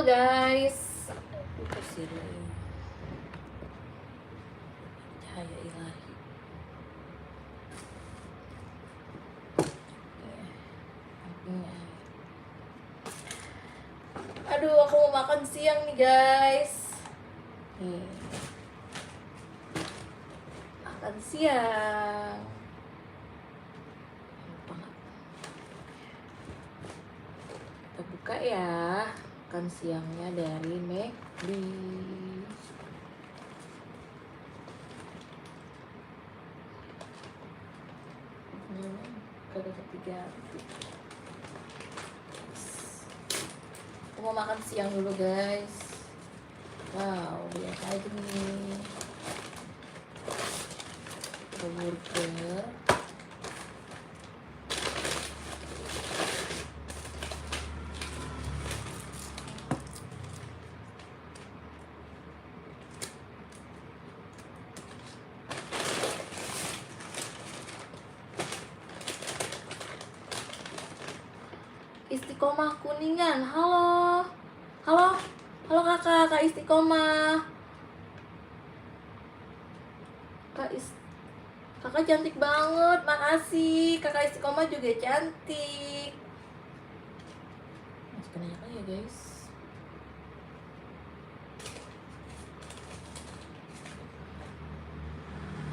Halo guys. Itu sih cahaya ilahi. Aduh, aku mau makan siang nih guys. Nih. Makan siang. Kita buka ya. Makan siangnya dari McD. Ketiga. Aku mau makan siang dulu guys. Wow, lihat aja nih. Burger. Istiqomah Kuningan, halo, halo, halo kakak Istiqomah, kakak cantik banget, makasih, kakak Istiqomah juga cantik. Masih kebanyakan ya guys.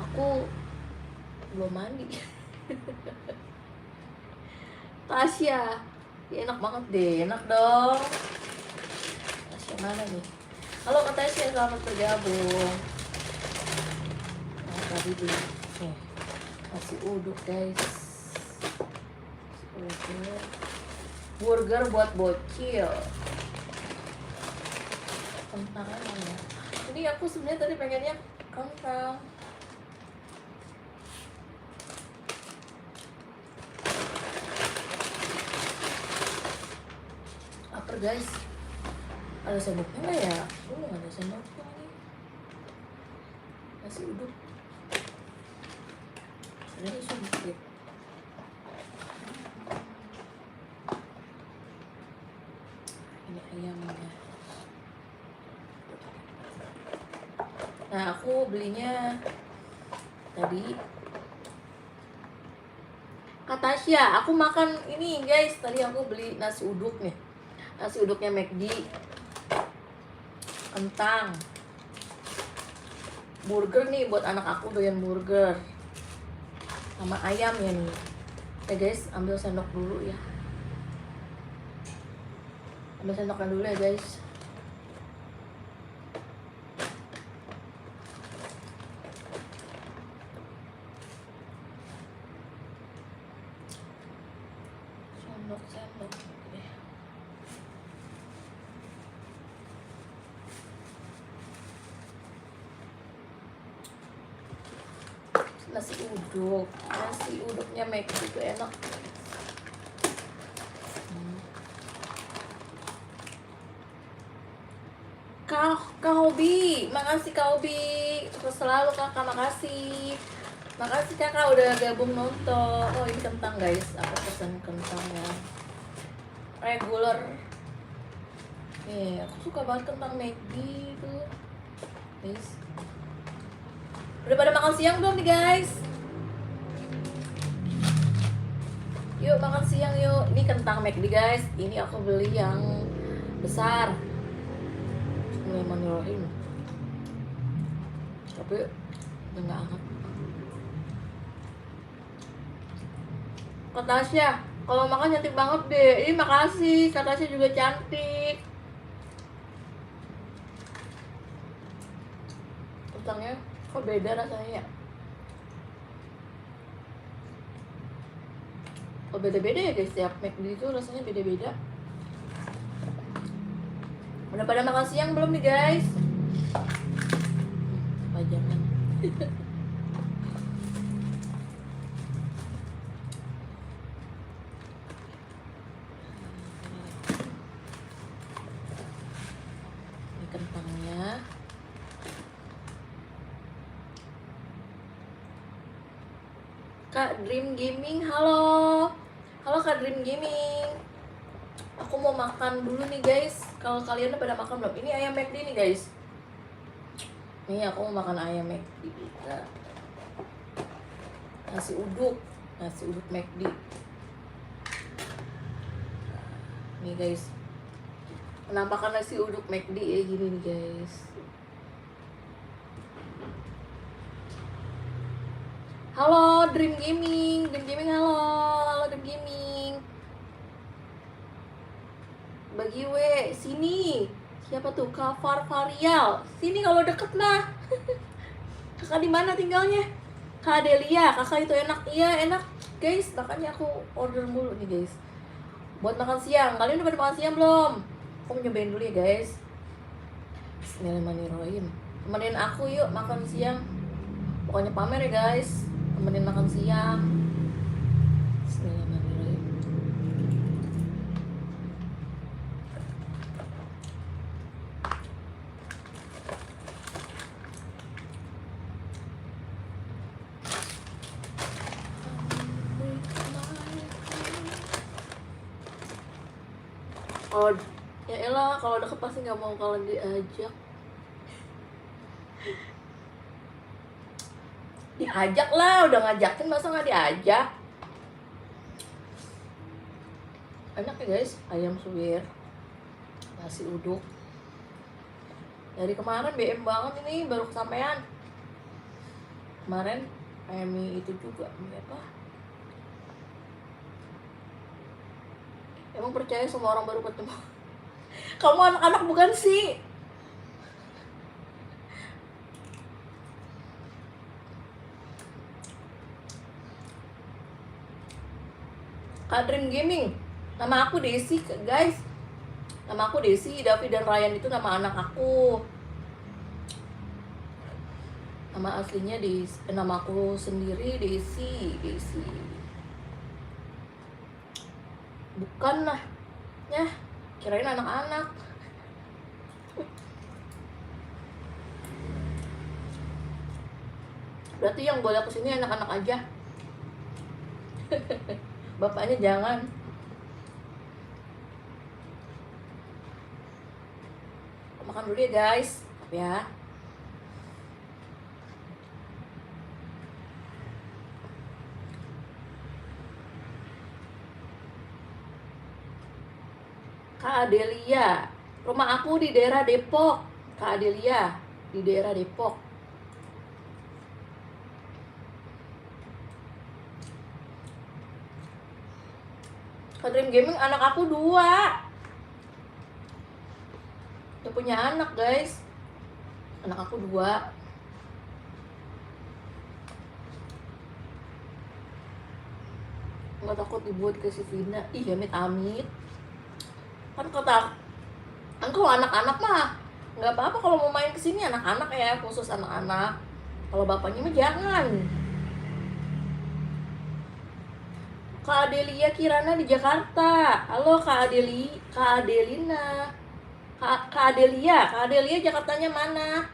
Aku belum mandi. Tasya. Ya, enak banget deh, enak dong. Tasya mana nih? Halo Kak Tasya, selamat bergabung. Nah, tadi nih, nasi uduk guys. Burger buat bocil. Kentang ya. Ini aku sebenarnya tadi pengennya kentang. Guys, ada sendoknya nggak ya? Nggak ada sendoknya nih. Nasi uduk. Ini sedikit. Ini ayamnya. Nah, aku belinya tadi. Kak Tasya, aku makan ini guys. Tadi aku beli nasi uduk nih. Nasi uduknya McD, kentang, burger nih buat anak aku doyan burger, sama ayam ya nih. Ya guys, ambil sendok dulu ya. Ambil sendoknya dulu ya guys. Sendok. Nasi uduknya McD itu enak. Kak Hobi, makasih Kak Hobi, selalu kakak, makasih kakak udah gabung nonton. Oh ini kentang guys, aku pesen kentangnya regular. Aku suka banget kentang McD itu guys. Udah pada makan siang belum nih guys? Yuk makan siang yuk. Ini kentang McD guys. Ini aku beli yang besar. Bismillahirrahmanirrahim. Tapi udah gak hangat. Kak Tasya, kalau makan cantik banget deh. Ini makasih, Kak Tasya juga cantik. Kentangnya kok beda rasanya ya? Oh beda-beda ya guys, tiap McD itu rasanya beda-beda. Udah pada makan siang belum nih guys? Pajangan. Ini kentangnya. Kak Dream Gaming, halo Kak Dream Gaming. Aku mau makan dulu nih guys. Kalau kalian udah pada makan belum? Ini ayam McD nih guys. Nih aku mau makan ayam McD juga. Nasi uduk McD. Nih guys, penampakan nasi uduk McD ya gini nih guys. Halo Dream Gaming halo Dream Gaming. Bagi sini. Siapa tuh? Kafar Varial. Sini kalau deket mah. Kakak di mana tinggalnya? Kak Delia, kakak itu enak. Iya, enak. Guys, makanya aku order mulu nih, guys. Buat makan siang. Kalian udah pada makan siang belum? Aku mau nyobain dulu ya, guys. Bismillahirrahmanirrahim. Temenin aku yuk makan siang. Pokoknya pamer ya, guys. Temenin makan siang. Bismillahirrahmanirrahim. Oh, ya elah, kalau deket pasti nggak mau kalau diajak. Diajak lah, udah ngajakin masa nggak diajak. Enak ya guys, ayam suwir, nasi uduk. Dari kemarin BM banget ini, baru kesampaian. Kemarin ayam mie itu juga, mie apa? Emang percaya semua orang baru ketemu? Kamu anak-anak bukan sih? Kak Dream Gaming, nama aku Desi guys. Nama aku Desi, Davi dan Ryan itu nama anak aku. Nama aslinya nama aku sendiri Desi. Bukan lah, ya kirain anak-anak. Berarti yang boleh kesini anak-anak aja. Bapaknya jangan. Makan dulu ya guys, ya. Kak Adelia, rumah aku di daerah Depok. Kak Adelia, di daerah Depok. Kak Dream Gaming, anak aku 2. Udah punya anak guys. Anak aku 2. Nggak takut dibuat ke si Vina. Ih, amit-amit. Kan kata kalau anak-anak mah nggak apa-apa kalau mau main kesini anak-anak ya, khusus anak-anak. Kalau bapaknya mah jangan. Kak Adelia Kirana di Jakarta. Halo Kak Adelina. Kak Adelia Jakartanya mana?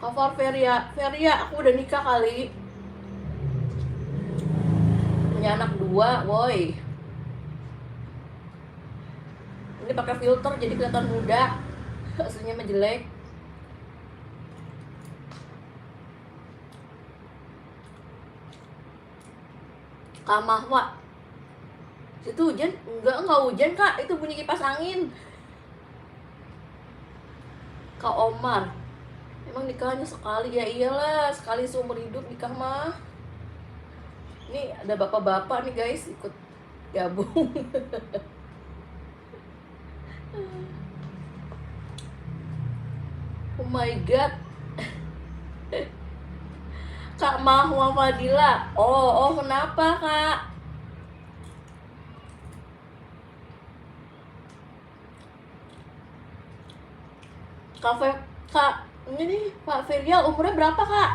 Cover Feria, aku udah nikah kali. Punya anak 2, woi. Ini pakai filter jadi kelihatan muda. Aslinya mah jelek. Kak Mahwa, itu hujan? Enggak hujan kak, itu bunyi kipas angin. Kak Omar, emang nikahnya sekali? Ya iyalah, sekali seumur hidup nikah mah. Ini ada bapak-bapak nih guys, ikut gabung. Oh my god. Kak Mahwa Fadila. Oh kenapa kak? Kak, ini nih Pak Ferial umurnya berapa kak?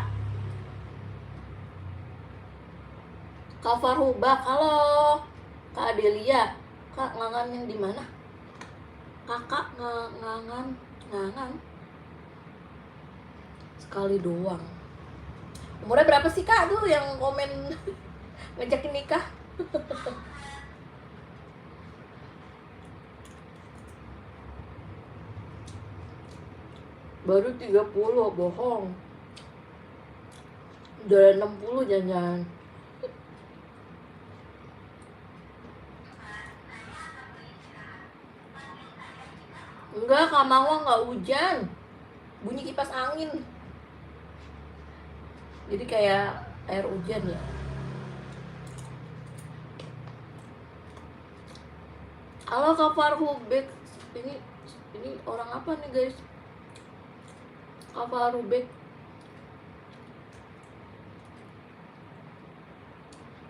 Kak Farhubak, halo. Kak Adelia, kak ngangan yang di mana? Kakak ngangan sekali doang. Umurnya berapa sih Kak tuh yang komen ngajakin nikah? Baru 30, bohong. Udah 60 jangan-jangan. Enggak, Kak Mawang nggak hujan. Bunyi kipas angin. Jadi kayak air hujan ya. Halo Kak Farhubek. Ini orang apa nih guys? Kak Farhubek.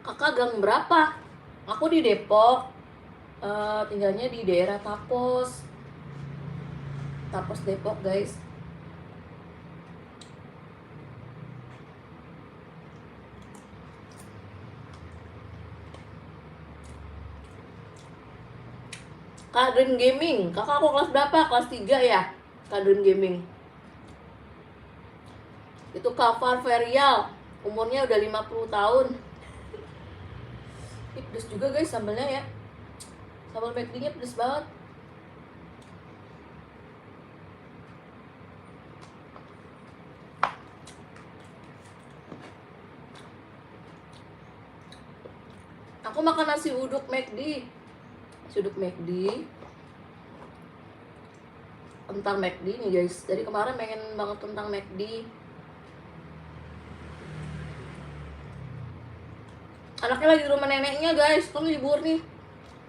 Kakak gang berapa? Aku di Depok. Tinggalnya di daerah Tapos. Tapos Depok guys. Kak Dream Gaming, kakak aku kelas berapa? Kelas 3 ya? Kak Dream Gaming. Itu Kak Farverial, umurnya udah 50 tahun. Ih, pedes juga guys sambelnya ya. Sambal McD-nya pedes banget. Aku makan nasi uduk McD. Nasi uduk McD. Kentang McD nih guys. Dari kemarin pengen banget kentang McD. Anaknya lagi di rumah neneknya guys. Kan libur nih.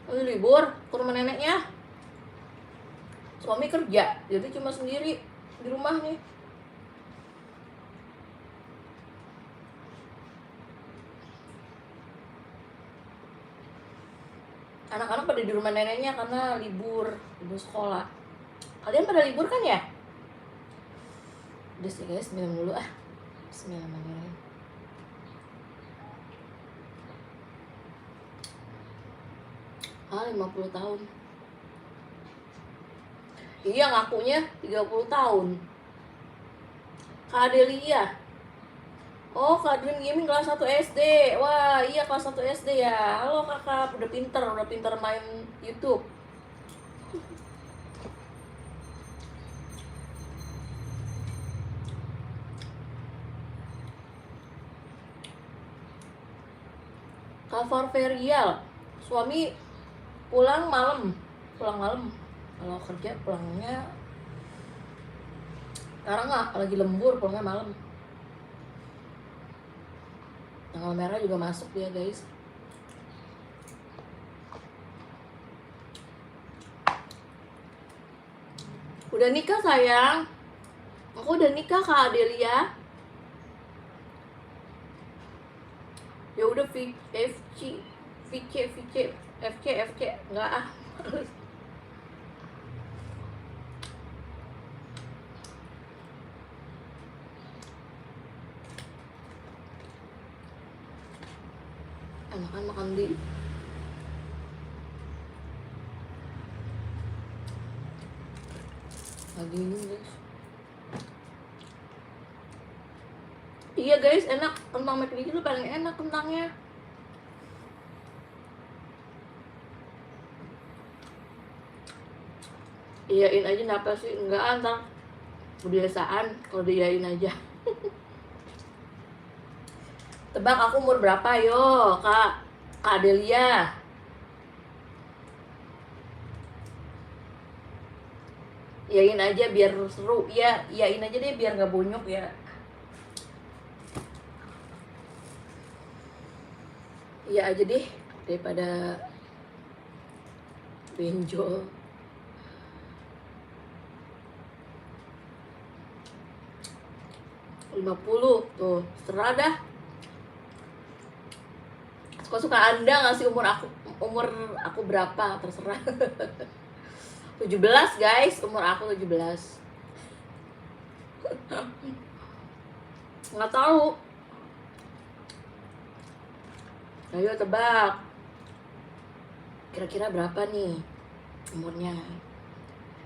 Lagi libur ke rumah neneknya. Suami kerja, jadi cuma sendiri di rumah nih. Anak-anak pada di rumah neneknya karena libur sekolah. Kalian pada libur kan ya? Udah sih guys, minum dulu ah. Bismillahirrahmanirrahim. Ah, 50 tahun. Iya, ngakunya 30 tahun. Kak Adelia. Oh, Kak Dream Gaming kelas 1 SD. Wah, iya kelas 1 SD ya. Halo kakak, udah pinter main YouTube. Kak Farverial, suami pulang malam. Kalau kerja pulangnya sekarang nggak, lagi lembur, pulangnya malam. Tanggal merah juga masuk dia guys. Udah nikah sayang. Aku udah nikah Kak Adelia. Ya udah FC enggak ah. Makan di lagi ini guys. Iya guys, enak. Kentang McD itu paling enak kentangnya. Iyain aja kenapa sih? Enggak, antar kebiasaan kalau diiyain aja. Tebak aku umur berapa yo, Kak Adelia? Iyain aja biar seru ya, iyain aja deh biar nggak bonyok ya. Iya aja deh daripada benjol. $50 tuh, serah dah. Suka-suka Anda ngasih umur aku berapa, terserah. 17 guys, umur aku 17. Nggak tahu. Ayo tebak. Kira-kira berapa nih umurnya?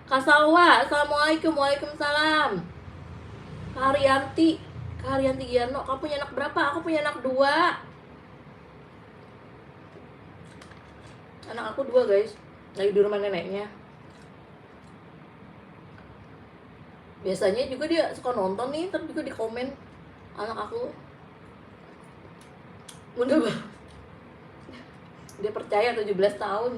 Kak Salwa, assalamualaikum. Waalaikumsalam. Kak Arianti, Kak Haryanti Giano, kamu punya anak berapa? Aku punya anak 2. Anak aku 2 guys, lagi di rumah neneknya. Biasanya juga dia suka nonton nih, tapi juga di komen anak aku muda banget. Dia percaya 17 tahun.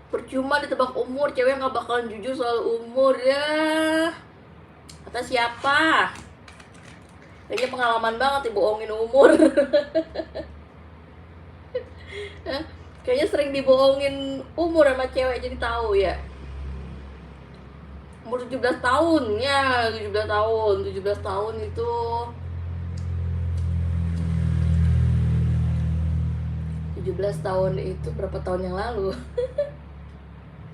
Percuma ditebak umur, cewek nggak bakalan jujur soal umur ya. Kata siapa? Kayaknya pengalaman banget dibohongin umur. Kayaknya sering dibohongin umur sama cewek jadi tahu ya. Umur 17 tahun ya, 17 tahun. 17 tahun itu 17 tahun itu berapa tahun yang lalu?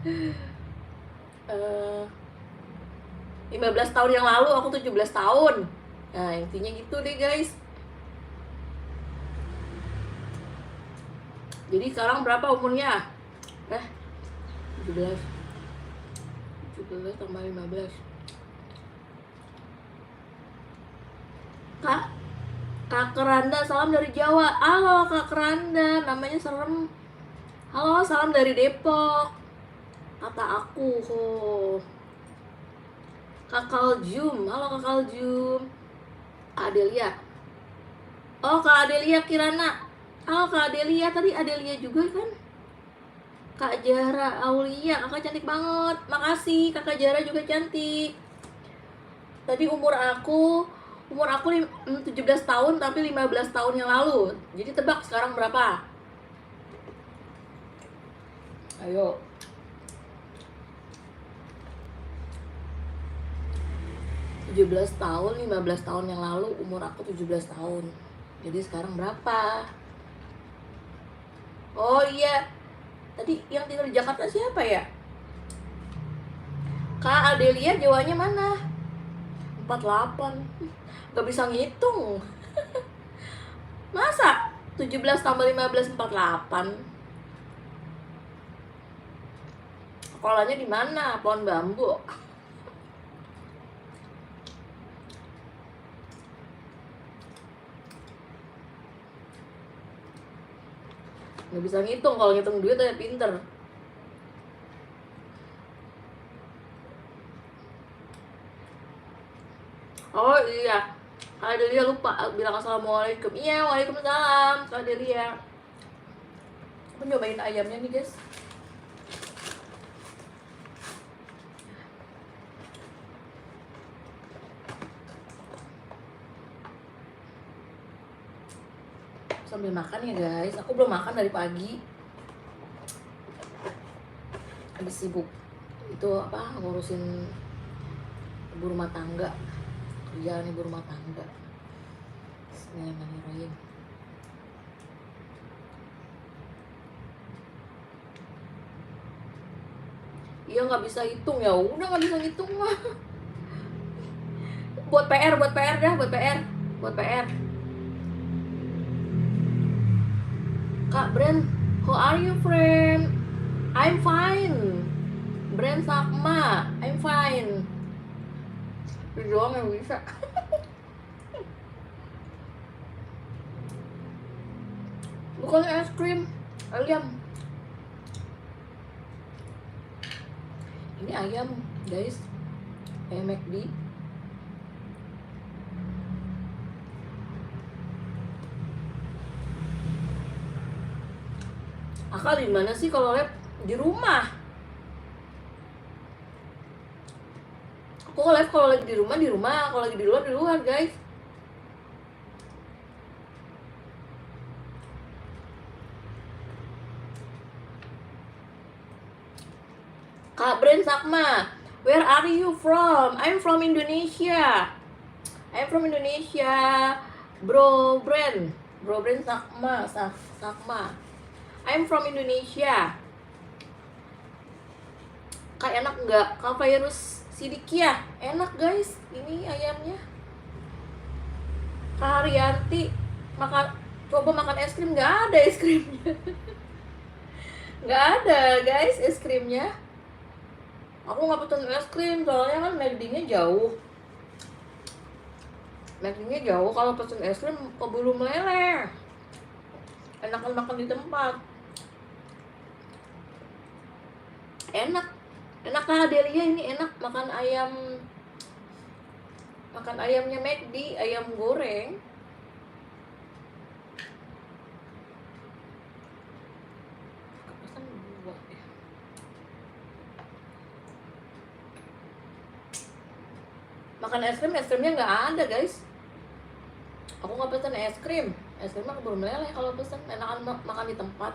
15 tahun yang lalu aku 17 tahun. Nah, intinya gitu deh guys. Jadi sekarang berapa umurnya? 17 tambah 15. Kak Keranda, salam dari Jawa. Halo Kak Keranda, namanya serem. Halo, salam dari Depok. Kata aku, Kak Kaljum, halo Kak Kaljum. Kak Adelia. Oh, Kak Adelia Kirana. Halo Kak Adelia, tadi Adelia juga kan? Kak Jara Aulia, kakak cantik banget. Makasih, Kakak Jara juga cantik. Tadi umur aku 17 tahun tapi 15 tahun yang lalu. Jadi tebak sekarang berapa? Ayo. 17 tahun, 15 tahun yang lalu umur aku 17 tahun. Jadi sekarang berapa? Oh iya, tadi yang tinggal di Jakarta siapa ya? Kak Adelia, Jawanya mana? 48. Gak bisa ngitung. Masa 17 tambah 15 48? Sekolahnya di mana? Pohon bambu. Gak bisa ngitung, kalau ngitung duit aja pinter. Oh iya, Kak Adelia lupa bilang assalamualaikum. Iya, waalaikumsalam Kak Adelia. Aku nyobain ayamnya nih guys. Sambil makan ya guys, aku belum makan dari pagi. Habis sibuk itu apa, ngurusin ibu rumah tangga, kerjaan ibu rumah tangga. Bismillahirrahmanirrahim. Iya nggak bisa hitung, ya udah nggak bisa hitung mah. Buat PR dah, buat PR. Kak Brand, how are you friend? I'm fine. Brand Sakma, I'm fine. Itu doang yang bisa. Bukan es krim, ayam. Ini ayam guys, ayam McD. Akal di mana sih kalau lab? Di rumah. Aku live kalau lagi di rumah, kalau lagi di luar guys. Kak Brand Sakma, where are you from? I'm from Indonesia. Bro Brand Sakma. I'm from Indonesia. Kak enak nggak? Kak Virus Sidikia, enak guys. Ini ayamnya. Kak Haryanti, coba makan es krim, nggak ada es krimnya. Nggak ada guys es krimnya. Aku nggak pesen es krim soalnya kan McD-nya jauh. McD-nya jauh, kalau pesen es krim keburu meleleh. Enakan makan di tempat. Enak. Enak Kak Delia, ini enak makan ayam. Makan ayamnya McD, ayam goreng. Pesan dua ya. Makan es krimnya nggak ada guys. Aku nggak pesen es krim mah keburu meleleh kalau pesen. Enakan makan di tempat.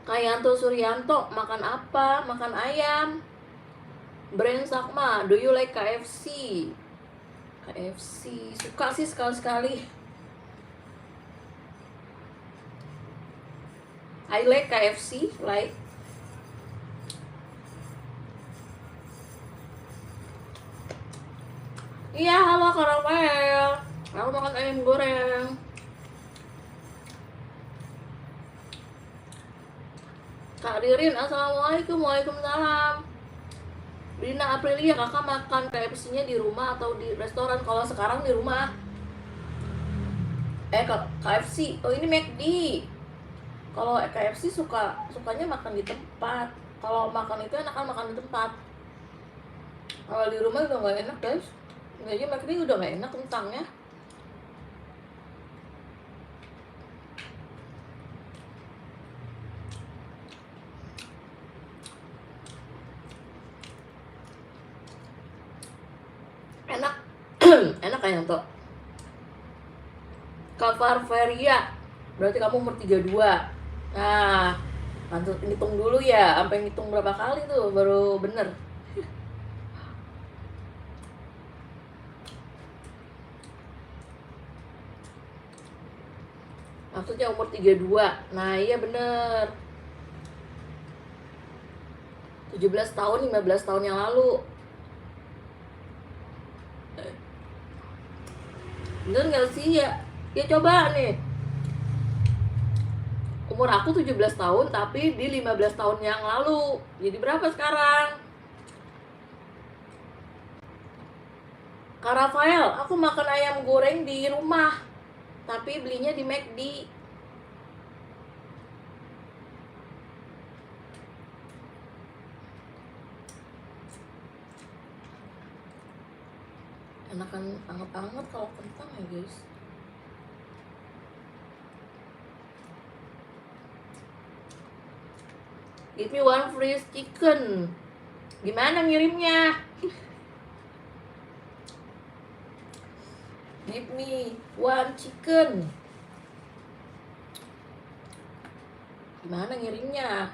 Kayanto Suryanto, makan apa? Makan ayam. Brand Sakma, do you like KFC? KFC, suka sih sekali-sekali. I like KFC, like. Iya, halo Kak Rafael. Aku makan ayam goreng. Kak Ririn, assalamualaikum. Waalaikumsalam. Rina Aprilia, kakak makan KFC-nya di rumah atau di restoran? Kalau sekarang di rumah. KFC, oh ini McD. Kalau KFC sukanya makan di tempat. Kalau makan itu enakan makan di tempat. Kalau di rumah udah nggak enak guys. Aja McD udah nggak enak kentangnya. Enak. Enak kayaknya tuh. Kafar Feria, berarti kamu umur 32. Nah, lanjut ngitung dulu ya, sampai ngitung berapa kali tuh baru bener. Maksudnya umur 32. Nah, iya bener. 17 tahun, 15 tahun yang lalu. Bener gak sih ya? Ya coba nih. Umur aku 17 tahun tapi di 15 tahun yang lalu. Jadi berapa sekarang? Kak Rafael, aku makan ayam goreng di rumah, tapi belinya di McD. Enakan anget-anget kalau kentang ya guys. Give me one free chicken. Gimana ngirimnya? Give me one chicken. Gimana ngirimnya?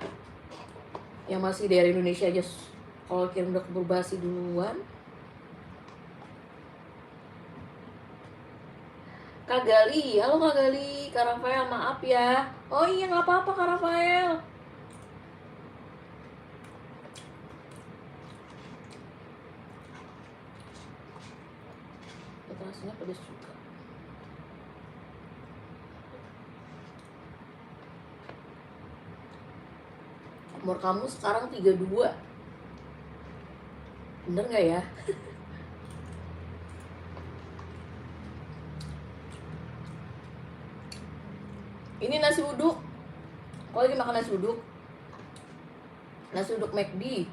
Yang masih dari Indonesia aja kalau kirim udah keburu basi duluan. Kak Gali, halo Kak Gali. Kak Rafael, maaf ya. Oh iya, nggak apa-apa Kak Rafael. Rasanya pedas juga. Umur kamu sekarang 32. Bener gak ya? Ini nasi uduk. Aku lagi makan nasi uduk. Nasi uduk McD.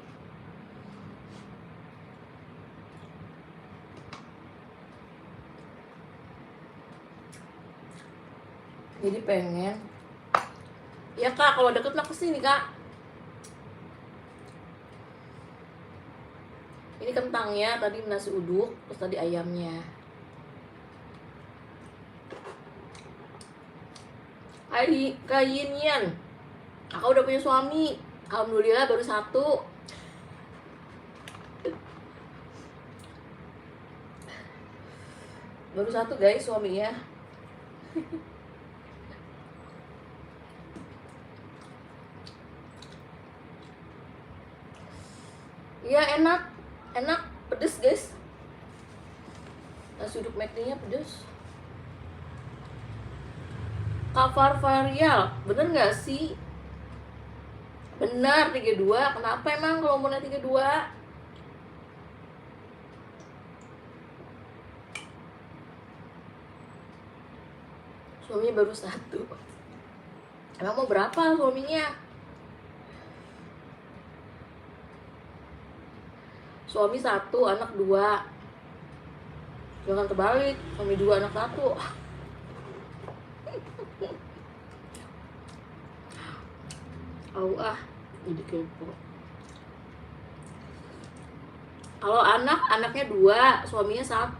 Jadi pengen. Ya Kak, kalau deket mah kesini Kak. Ini kentangnya, tadi nasi uduk, terus tadi ayamnya. Hai Kak Yin. Aku udah punya suami. Alhamdulillah baru 1. Baru 1 guys suaminya. Ya enak, enak, pedes guys. Nasi uduk McD-nya pedes. Kafar varial, bener nggak sih? Benar 32. Kenapa emang kalau umurnya 32? Suaminya baru 1. Emang mau berapa suaminya? Suami 1, anak 2. Jangan terbalik, suami 2, anak 1. Jadi kepo. Kalau anaknya 2, suaminya 1.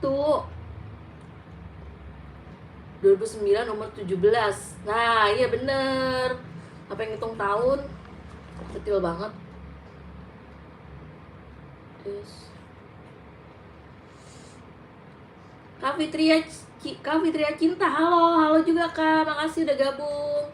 2009 umur 17. Nah, iya bener. Apa yang hitung tahun? Detail banget. Yes. Kak Fitria Cinta, halo juga Kak, makasih udah gabung.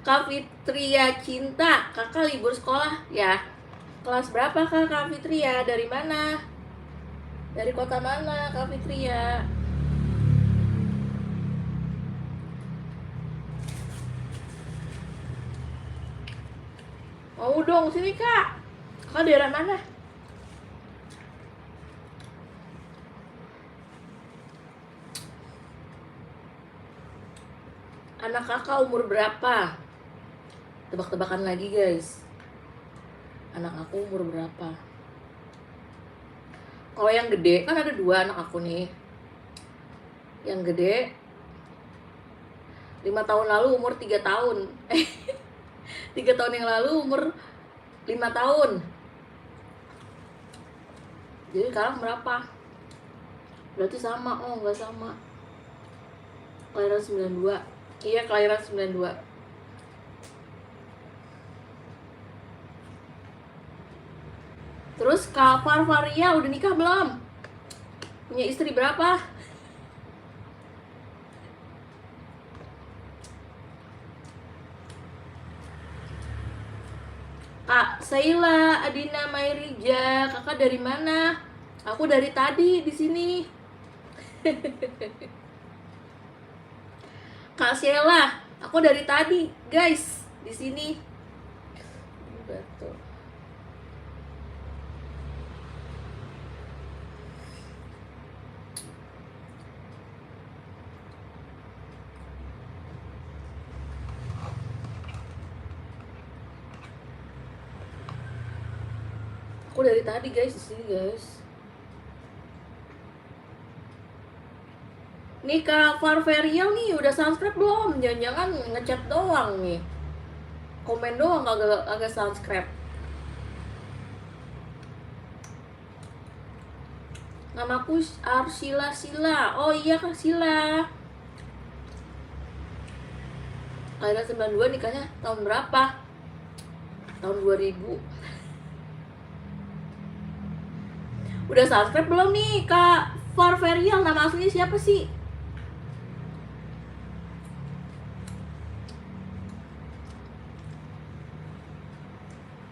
Kak Fitria Cinta, kakak libur sekolah ya? Kelas berapa Kak Fitria? Dari mana? Dari kota mana Kak Fitria? Mau dong sini Kak. Kakak daerah mana? Anak kakak umur berapa? Tebak-tebakan lagi guys. Anak aku umur berapa? Kalau yang gede, kan ada 2 anak aku nih. Yang gede 5 tahun lalu umur 3 tahun. 3 tahun yang lalu umur 5 tahun. Jadi sekarang berapa? Berarti sama. Oh enggak sama. Kelahiran 92. Iya kelahiran 92. Terus Kak Farvaria udah nikah belum? Punya istri berapa? Kak Saila Adina Mairija, kakak dari mana? Aku dari tadi di sini. Kak Sheila, aku dari tadi, guys, di sini. Betul. Aku dari tadi, guys, di sini, guys. Nih Kak Farverial nih udah subscribe belum? Jangan-jangan ngechat doang nih. Komen doang agak subscribe. Namaku Arsila Sila. Oh iya Kak Sila. Kelahiran 92, nikahnya tahun berapa? Tahun 2000. Udah subscribe belum nih Kak Farverial? Nama aslinya siapa sih?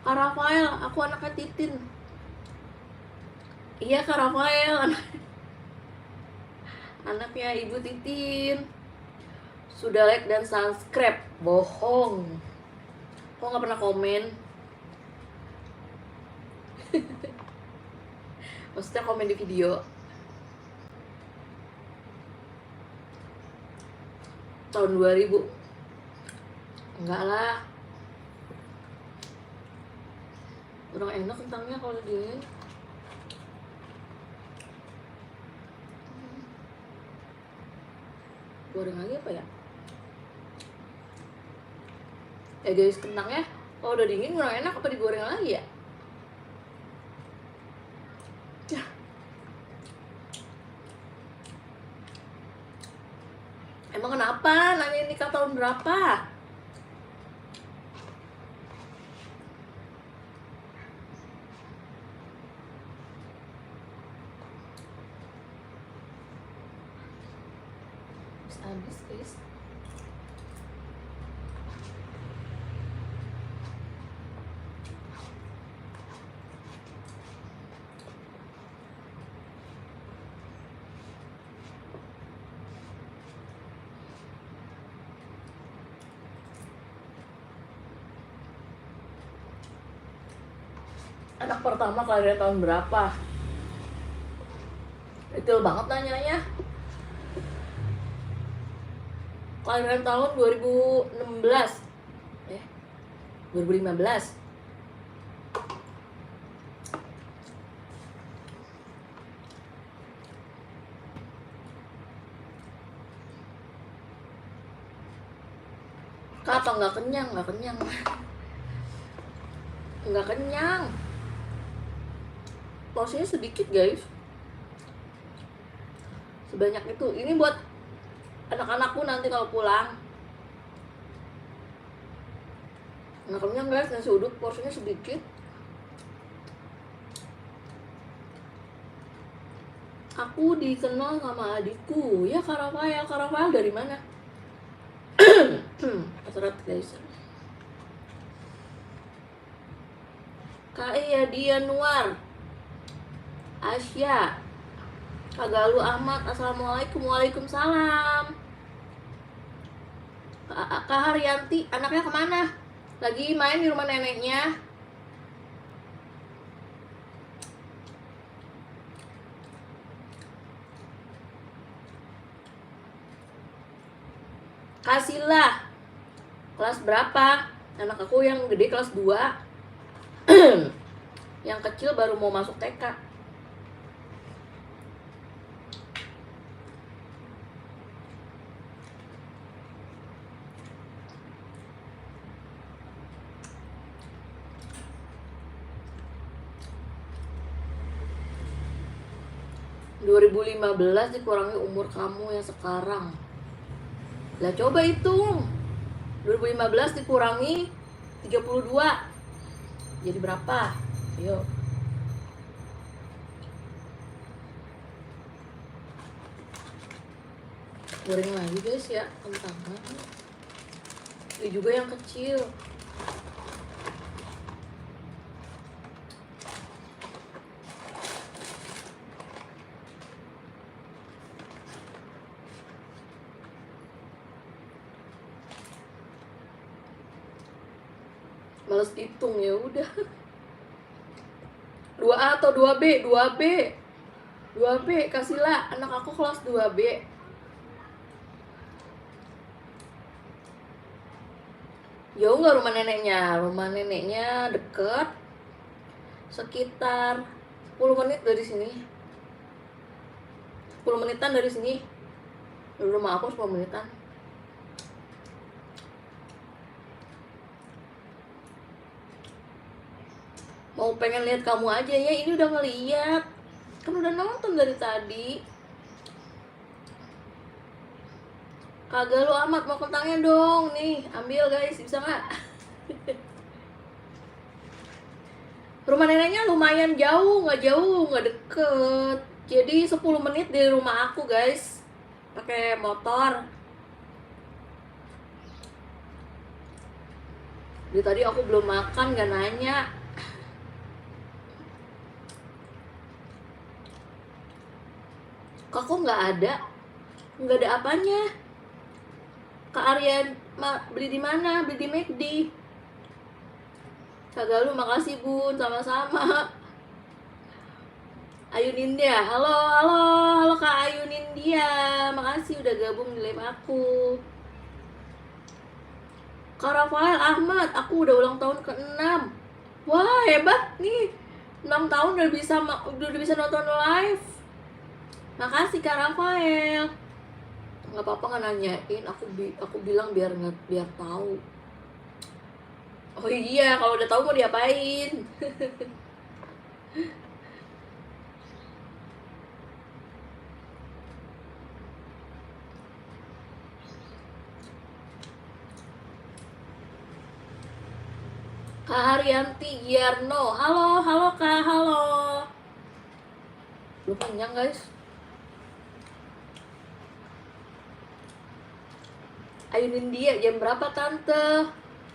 Kak Rafael, aku anaknya Titin. Iya Kak Rafael, anaknya Ibu Titin. Sudah like dan subscribe. Bohong. Kok nggak pernah komen? Maksudnya komen di video. Tahun 2000. Enggak lah. Kurang enak kentangnya kalau dia. Goreng lagi apa ya? Guys, kentangnya Kalau udah dingin kurang enak apa digoreng lagi ya? Emang kenapa? Nanya nikah tahun berapa? Habis guys. Anak pertama kalian tahun berapa? Detail banget nanyanya. Kelahiran tahun 2016. 2015. Apa nggak kenyang? Nggak kenyang. Nggak kenyang. Porsinya sedikit guys. Sebanyak itu. Ini buat anak-anakku nanti kalau pulang. Nggak kenyang guys, nasi uduk porsinya sedikit. Aku dikenal sama adikku. Ya Kak Rafael. Kak Rafael dari mana? Seret guys. Kak Iya Nuar, Asya, Kak Galuh Ahmad, assalamualaikum. Waalaikumsalam. Kak Haryanti, anaknya kemana? Lagi main di rumah neneknya. Kasihlah. Kelas berapa? Anak aku yang gede kelas 2. Yang kecil baru mau masuk TK. ...2015 dikurangi umur kamu yang sekarang. Lah coba hitung. 2015 dikurangi 32. Jadi berapa? Ayo. Goreng lagi guys ya, kentangnya. Ini juga yang kecil. Males hitung ya udah. 2A atau 2B? 2B. 2B kasihlah, anak aku kelas 2B. Jauh nggak rumah neneknya? Rumah neneknya deket, sekitar 10 menit dari sini. 10 menitan dari sini. Dari rumah aku 10 menitan. Mau pengen lihat kamu aja ya, ini udah ngeliat. Kan udah nonton dari tadi. Kak Galuh Ahmad mau kentangnya dong. Nih, ambil guys, bisa nggak? Rumah neneknya lumayan jauh, nggak deket. Jadi 10 menit dari rumah aku guys. Pakai motor. Jadi tadi aku belum makan, nggak nanya. Kak kok nggak ada? Nggak ada apanya? Kak Aryan beli di mana? Beli di McD. Kak Galuh makasih bun, sama-sama. Ayu Nindya, halo Kak Ayu Nindya, makasih udah gabung di live aku. Kak Rafael Ahmad, aku udah ulang tahun ke-6. Wah hebat nih, 6 tahun udah bisa nonton live. Makasih Kak Rafael. Nggak apa-apa nggak nanyain, aku bilang biar tahu. Oh iya, kalau udah tahu mau diapain? Kak Haryanti Giarno, halo Kak, halo. Belum kenyang guys. Ayo Nindya, jam berapa tante?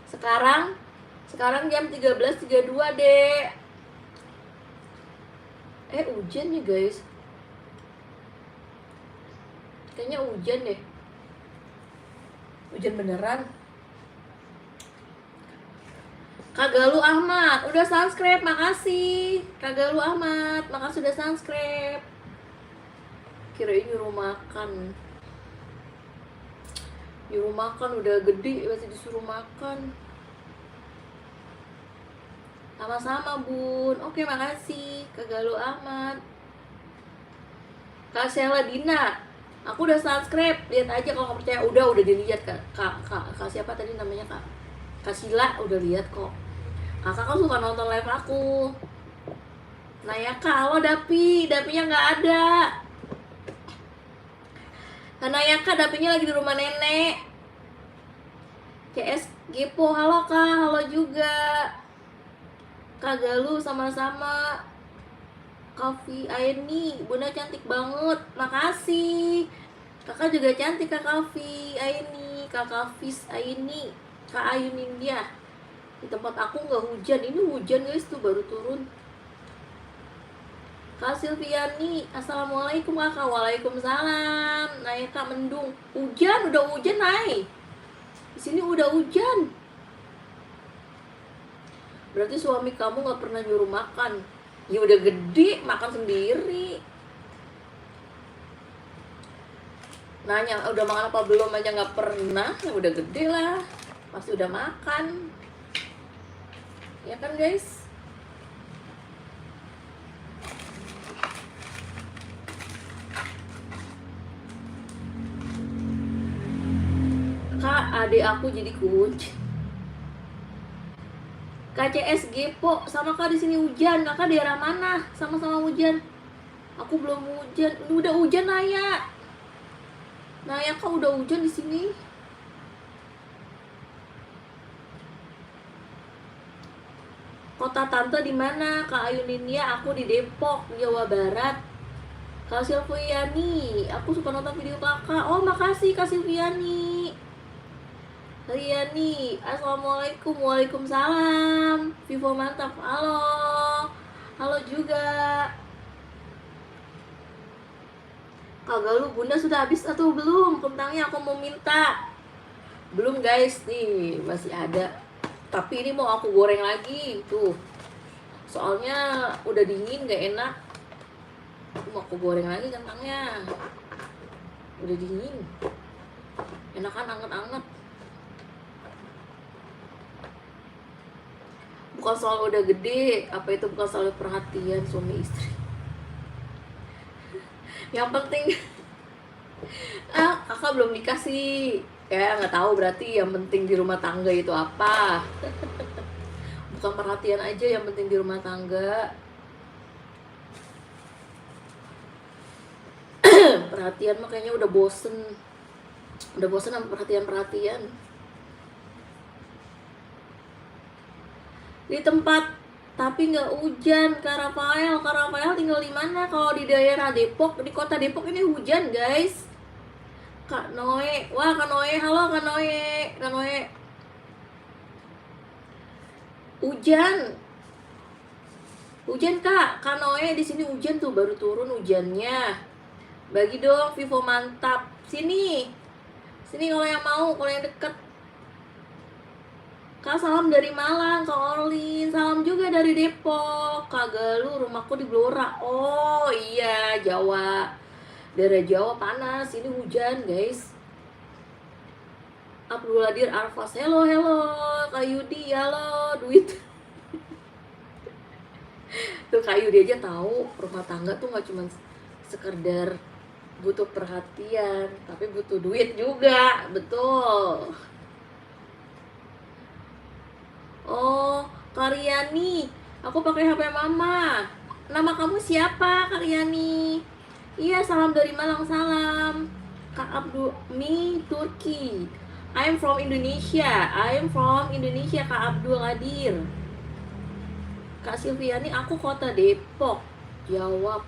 Sekarang jam 13.32 dek. Hujan nih guys. Kayaknya hujan deh. Hujan beneran. Kak Galuh Ahmad, udah subscribe, makasih. Kak Galuh Ahmad, makasih udah subscribe. Kirain nyuruh makan. Nyuruh makan udah gede, masih disuruh makan. Sama-sama bun. Oke, makasih Kak Galuh Ahmad. Kak Sheila Dina, aku udah subscribe. Lihat aja kalau nggak percaya. Udah dilihat kak siapa tadi namanya Kak Sila, udah lihat kok. Kakak kan suka nonton live aku. Nah ya kak, halo Dapinya nggak ada. Karena ya kak, Dapinya lagi di rumah nenek. CS Gepo, halo kak, halo juga. Kak Galuh sama-sama. Kavi Aini, bunda cantik banget, makasih. Kakak juga cantik Kak Kavi Aini, Kak Kavis Aini, Kak Ayu Nindya. Di tempat aku nggak hujan, ini hujan guys tuh baru turun. Kak Silviani, assalamualaikum kakak. Waalaikumsalam. Naik kak, mendung. Hujan, udah hujan naik. Di sini udah hujan. Berarti suami kamu nggak pernah nyuruh makan. Ya udah gede, makan sendiri. Nanya udah makan apa belum aja nggak pernah, ya udah gede lah, pasti udah makan, ya kan guys? Kak, adik aku jadi kunci. KCS Gepo, sama kak di sini hujan. Kakak daerah mana? Sama-sama hujan. Aku belum hujan. Ini udah hujan Naya. Naya kak udah hujan di sini. Kota tante di mana? Kak Ayu Nindya, aku di Depok, Jawa Barat. Kak Silviani, aku suka nonton video kakak. Oh makasih Kak Silviani. Riani, assalamualaikum. Waalaikumsalam. Vivo mantap, halo juga. Kak Galuh, bunda sudah habis atau belum kentangnya? Aku mau minta. Belum guys, nih masih ada. Tapi ini mau aku goreng lagi tuh. Soalnya udah dingin, gak enak. Mau aku goreng lagi kentangnya. Udah dingin. Enakan anget-anget. Bukan soal udah gede, apa itu bukan soal perhatian suami istri. Yang penting kakak belum dikasih. Ya nggak tahu, berarti yang penting di rumah tangga itu apa. Bukan perhatian aja yang penting di rumah tangga. Perhatian mah kayaknya udah bosen sama perhatian. Di tempat tapi nggak hujan. Kak Rafael tinggal di mana? Kalau di daerah Depok, di kota Depok ini hujan guys. Kak Noe, wah Kak Noe, halo Kak Noe. Hujan Kak Noe, di sini hujan tuh, baru turun hujannya. Bagi dong Vivo mantap. Sini kalau yang mau, kalau yang deket. Kak salam dari Malang, Kak Orlin. Salam juga dari Depok. Kak Galuh, rumahku di Blora. Oh iya, Jawa. Daerah Jawa panas, ini hujan guys. Abdul Hadir Arfas, hello. Kak Yudi, halo. Duit. Tuh Kak Yudi aja tahu rumah tangga tuh nggak cuma sekedar butuh perhatian, tapi butuh duit juga, betul. Oh, Karyani, aku pakai HP mama. Nama kamu siapa, Karyani? Iya, salam dari Malang, salam. Kak Abdul, me Turki. I'm from Indonesia. I'm from Indonesia, Kak Abdul Qadir. Kak Silviani, aku kota Depok. Jawab.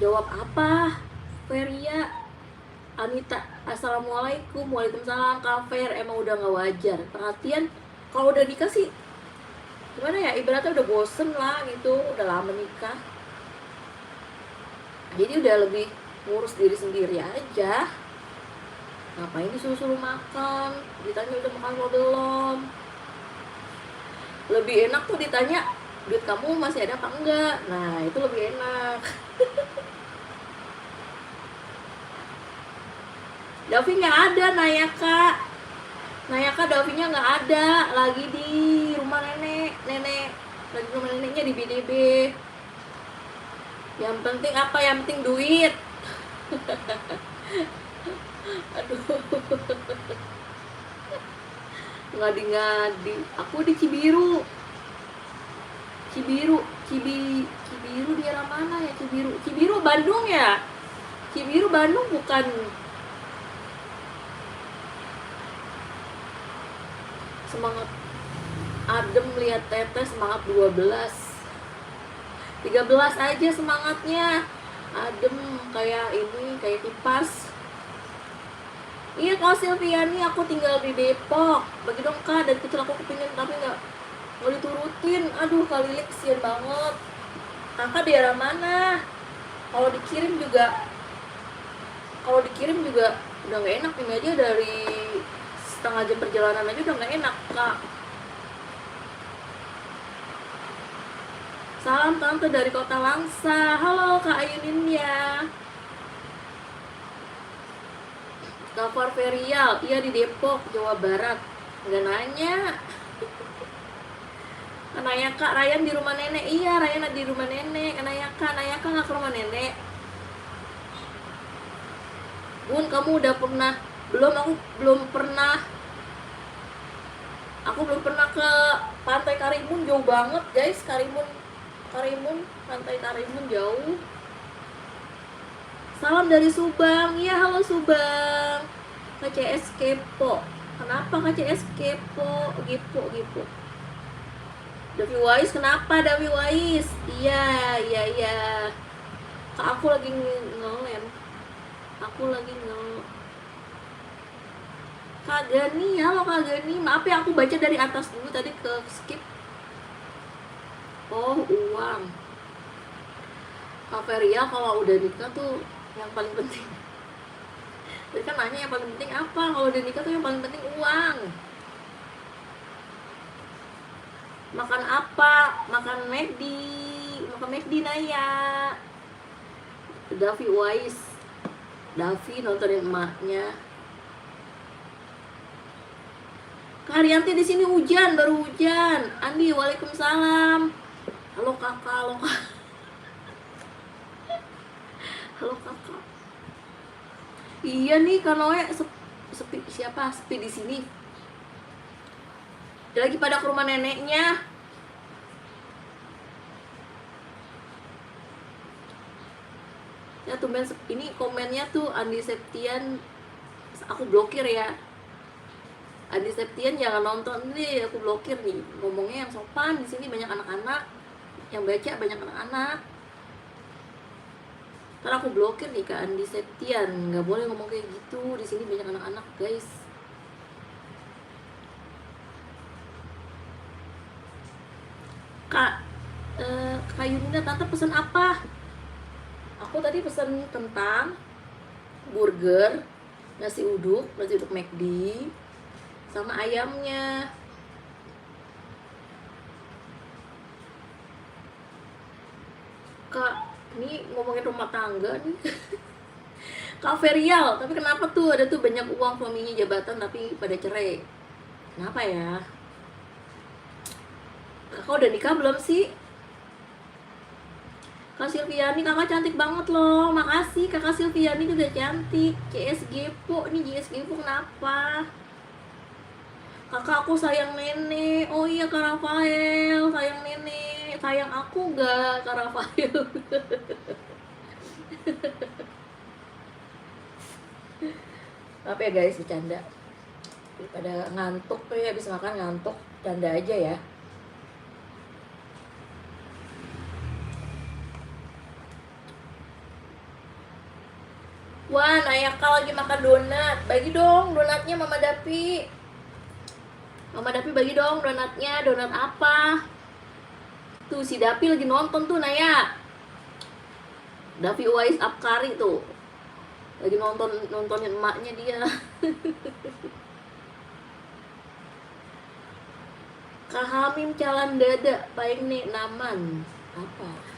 Jawab apa? Feria. Anita, assalamualaikum. Waalaikumsalam. Kak Fer, emang udah gak wajar. Perhatian, kalau udah nikah sih gimana ya, ibaratnya udah bosen lah gitu, udah lama nikah, jadi udah lebih ngurus diri sendiri aja. Ngapain disuruh-suruh makan, ditanya udah makan atau belum. Lebih enak tuh ditanya duit kamu masih ada apa enggak, nah itu lebih enak. Davi nggak ada, Nayaka Davinya nggak ada, lagi di rumah nenek lagi di rumah neneknya di BDB. Yang penting apa? Yang penting duit. Aduh, ngadi-ngadi. Aku di Cibiru di daerah mana ya? Cibiru Bandung ya? Cibiru Bandung bukan? Semangat adem lihat tetes, semangat 12 13 aja semangatnya. Adem kayak ini, kayak kipas. Iya Kak Silviani, aku tinggal di Depok. Bagi dong Kak, dari kecil aku kepingin tapi nggak diturutin. Aduh Kak Lilik, kesian banget. Kakak daerah mana? Kalau dikirim juga udah nggak enak. Ini aja dari setengah jam perjalanan aja udah nggak enak Kak. Salam tante dari kota Langsa. Halo Kak Ayunin ya. Kak Farverial, iya di Depok, Jawa Barat. Nggak nanya. Nanya Kak, Ryan di rumah nenek. Iya, Ryan di rumah nenek. Nanya Kak nggak ke rumah nenek. Bun, kamu udah pernah? Belum, aku belum pernah. Aku belum pernah ke Pantai Karimun, jauh banget guys. Karimun, Pantai Karimun jauh. Salam dari Subang. Iya, halo Subang. KCS Kepo. Kenapa KCS Kepo? Gipo. Davi Wais, kenapa Davi Wais? Iya. Kak, aku lagi ngelem. Kak Gani, halo Kak Gani. Maaf ya, aku baca dari atas dulu, tadi ke skip. Oh, uang. Kak Feria, kalau udah nikah tuh yang paling penting. Tadi kan nanya yang paling penting apa? Kalau udah nikah tuh yang paling penting uang. Makan apa? Makan McD Naya. Davi Wais. Davi nontonin emaknya. Kak Haryanti di sini hujan, baru hujan. Andi, waalaikumsalam. Halo kakak. Halo kakak. Iya nih Kanoe sepi di sini. Lagi pada ke rumah neneknya. Ya tumben ini komennya tuh Andi Septian, aku blokir ya. Andi Septian jangan nonton nih, aku blokir nih. Ngomongnya yang sopan, di sini banyak anak-anak. Yang baca banyak anak-anak. Ntar aku blokir nih Kak Andi Septian, nggak boleh ngomong kayak gitu. Di sini banyak anak-anak guys. Kak Yunina, tante pesen apa? Aku tadi pesen kentang, burger, nasi uduk McD, sama ayamnya. Kak, ini ngomongin rumah tangga nih. Kak Ferial, tapi kenapa tuh ada tuh banyak uang suaminya jabatan tapi pada cerai? Kenapa ya? Kakak udah nikah belum sih? Kak Silviani, kakak cantik banget loh. Makasih, kakak Silviani juga cantik. CS Gepo, nih CS Gepo kenapa? Kakak, aku sayang nenek. Oh iya Kak Rafael, sayang nenek. Sayang aku nggak Kak Rafael? Apa ya guys, bercanda. Daripada ngantuk tuh ya, habis makan ngantuk, canda aja ya. Wah, Nayaka lagi makan donat. Bagi dong donatnya Mama Dapi. Mama Dapi bagi dong donatnya. Donat apa? Tuh si Dapi lagi nonton tuh Naya. Dapi Uwais Apkari tuh. Lagi nontonin emaknya dia. Kahamim Calan Dada paling nih naman. Apa?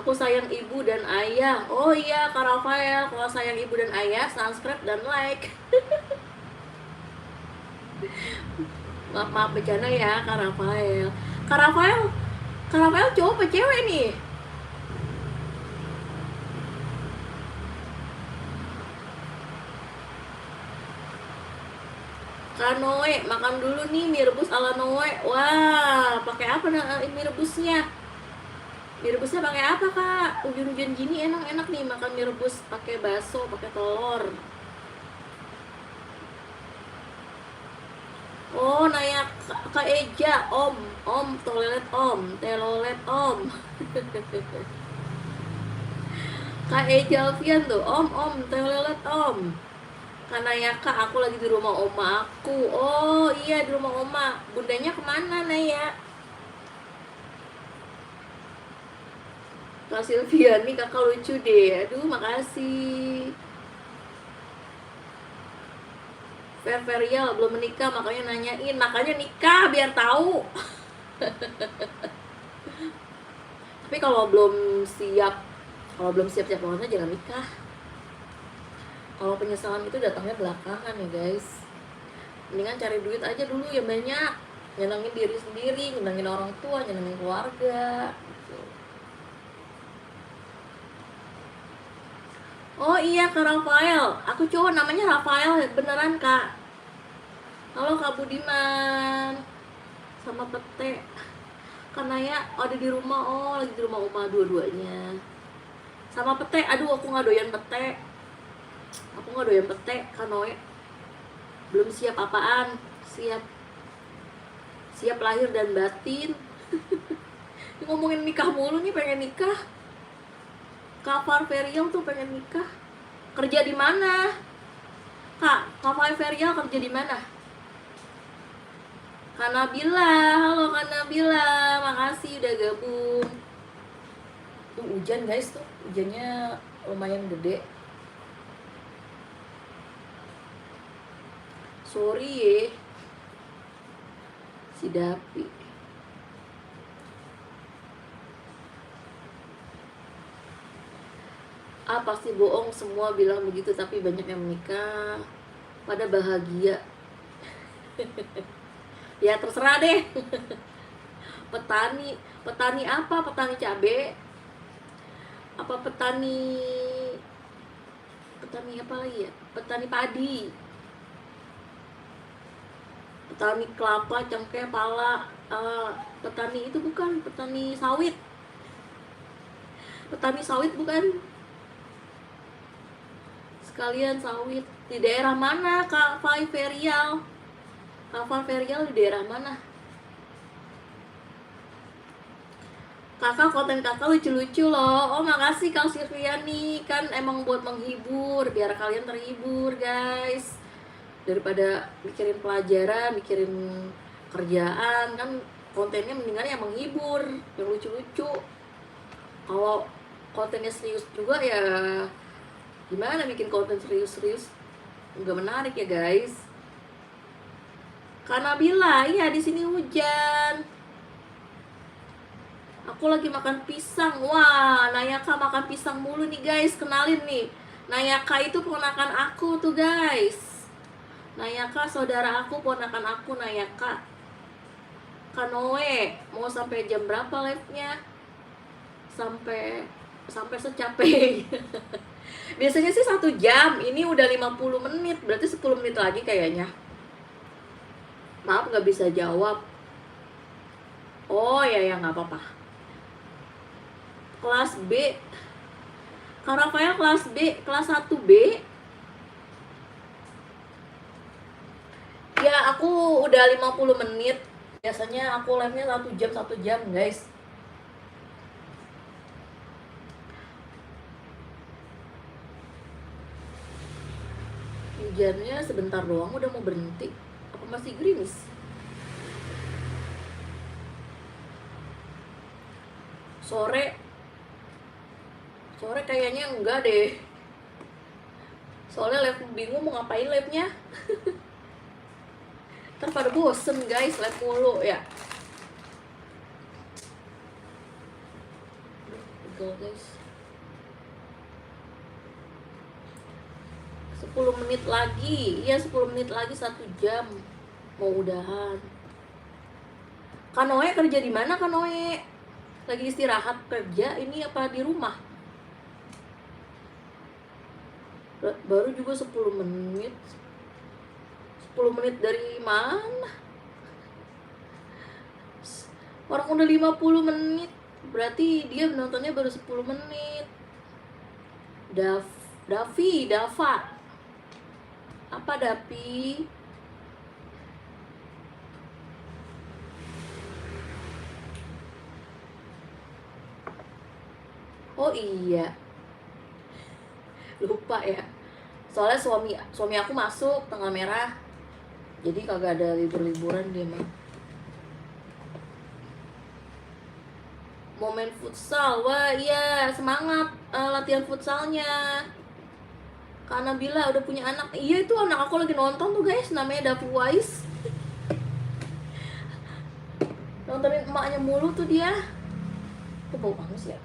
Aku sayang ibu dan ayah. Oh iya Kak Rafael, kalau sayang ibu dan ayah, subscribe dan like. Maaf bercanda ya Kak Rafael. Kak Rafael, Kak Rafael cowok apa cewek nih? Kak Noe, makan dulu nih mie rebus ala Noe. Wah, pakai apa mie rebusnya? Mie rebusnya pakai apa Kak? Hujan-hujan gini enak-enak nih makan mie rebus pakai bakso, pakai telur. Oh, nanya Kak Eja, Om, toilet Om, telolet Om. Kak Eja Alfian tuh, Om, telolet Om. Karena ya Kak, aku lagi di rumah oma aku. Oh iya, di rumah oma. Bundanya kemana Naya? Kak Silvia, nih kakak lucu deh. Aduh, makasih. Verial belum menikah, makanya nanyain. Makanya nikah biar tahu. Tapi kalau belum siap banget jangan nikah. Kalau penyesalan itu datangnya belakangan ya guys. Mendingan cari duit aja dulu yang banyak, nyenengin diri sendiri, nyenengin orang tua, nyenengin keluarga gitu. Oh iya Kak Rafael, aku cowok namanya Rafael beneran Kak. Halo Kak Budiman sama Pete. Karena ya ada di rumah, oh lagi di rumah oma dua-duanya. Sama Pete, aduh aku nggak doyan Pete. Aku nggak doyan Pete, Kanoe. Belum siap apaan, siap lahir dan batin. Ngomongin nikah mulu nih, pengen nikah. Kak Ferial tuh pengen nikah. Kerja di mana? Kak Ferial kerja di mana? Kak Nabila, halo Kak Nabila, makasih udah gabung. Tuh hujan guys tuh, hujannya lumayan gede. Sorry ya, si Dapi. Pasti bohong, semua bilang begitu, tapi banyak yang menikah pada bahagia. Ya terserah deh. Petani apa? Petani cabe? Apa petani apa lagi ya? Petani padi, petani kelapa, cengkeh, pala, petani itu bukan, petani sawit. Petani sawit bukan? Sekalian sawit. Di daerah mana Kak Ferial? Kak Ferial di daerah mana? Kakak, konten kakak lucu-lucu loh. Oh makasih Kak Sylviani, kan emang buat menghibur, biar kalian terhibur guys. Daripada mikirin pelajaran, mikirin kerjaan, kan kontennya mendingan yang menghibur, yang lucu-lucu. Kalau kontennya serius juga ya gimana bikin konten serius-serius, nggak menarik ya guys. Kak Nabila, iya di sini hujan. Aku lagi makan pisang. Wah, Nayaka makan pisang mulu nih guys. Kenalin nih, Nayaka itu ponakan aku tuh guys. Nayaka saudara aku, ponakan aku Nayaka. Kanoe, mau sampai jam berapa live-nya? sampai secapek. Biasanya sih 1 jam, ini udah 50 menit, berarti 10 menit lagi kayaknya. Maaf nggak bisa jawab. Oh ya nggak apa-apa. Kelas B, Kak Rafael kelas B, kelas 1B. Ya aku udah 50 menit. Biasanya aku live-nya 1 jam guys. Hujannya sebentar doang udah mau berhenti. Apa masih gerimis? Sore kayaknya enggak deh. Soalnya live bingung mau ngapain live-nya. Ntar pada bosen guys live mulu ya. Betul guys. 10 menit lagi. Iya 10 menit lagi 1 jam. Mau udahan. Kanoe kerja di mana Kanoe? Lagi istirahat kerja ini apa di rumah? Baru juga 10 menit. 10 menit dari mana? Orang udah 50 menit. Berarti dia nontonnya baru 10 menit. Dava. Apa Dapi? Oh iya. Lupa ya. Soalnya suami aku masuk tanggal merah. Jadi kagak ada libur-liburan dia mah. Mau main futsal, wah iya semangat latihan futsalnya. Karena Bila udah punya anak, iya itu anak aku lagi nonton tuh guys, namanya Davi Wise. Nontonin emaknya mulu tuh dia. Tuh bau banget ya.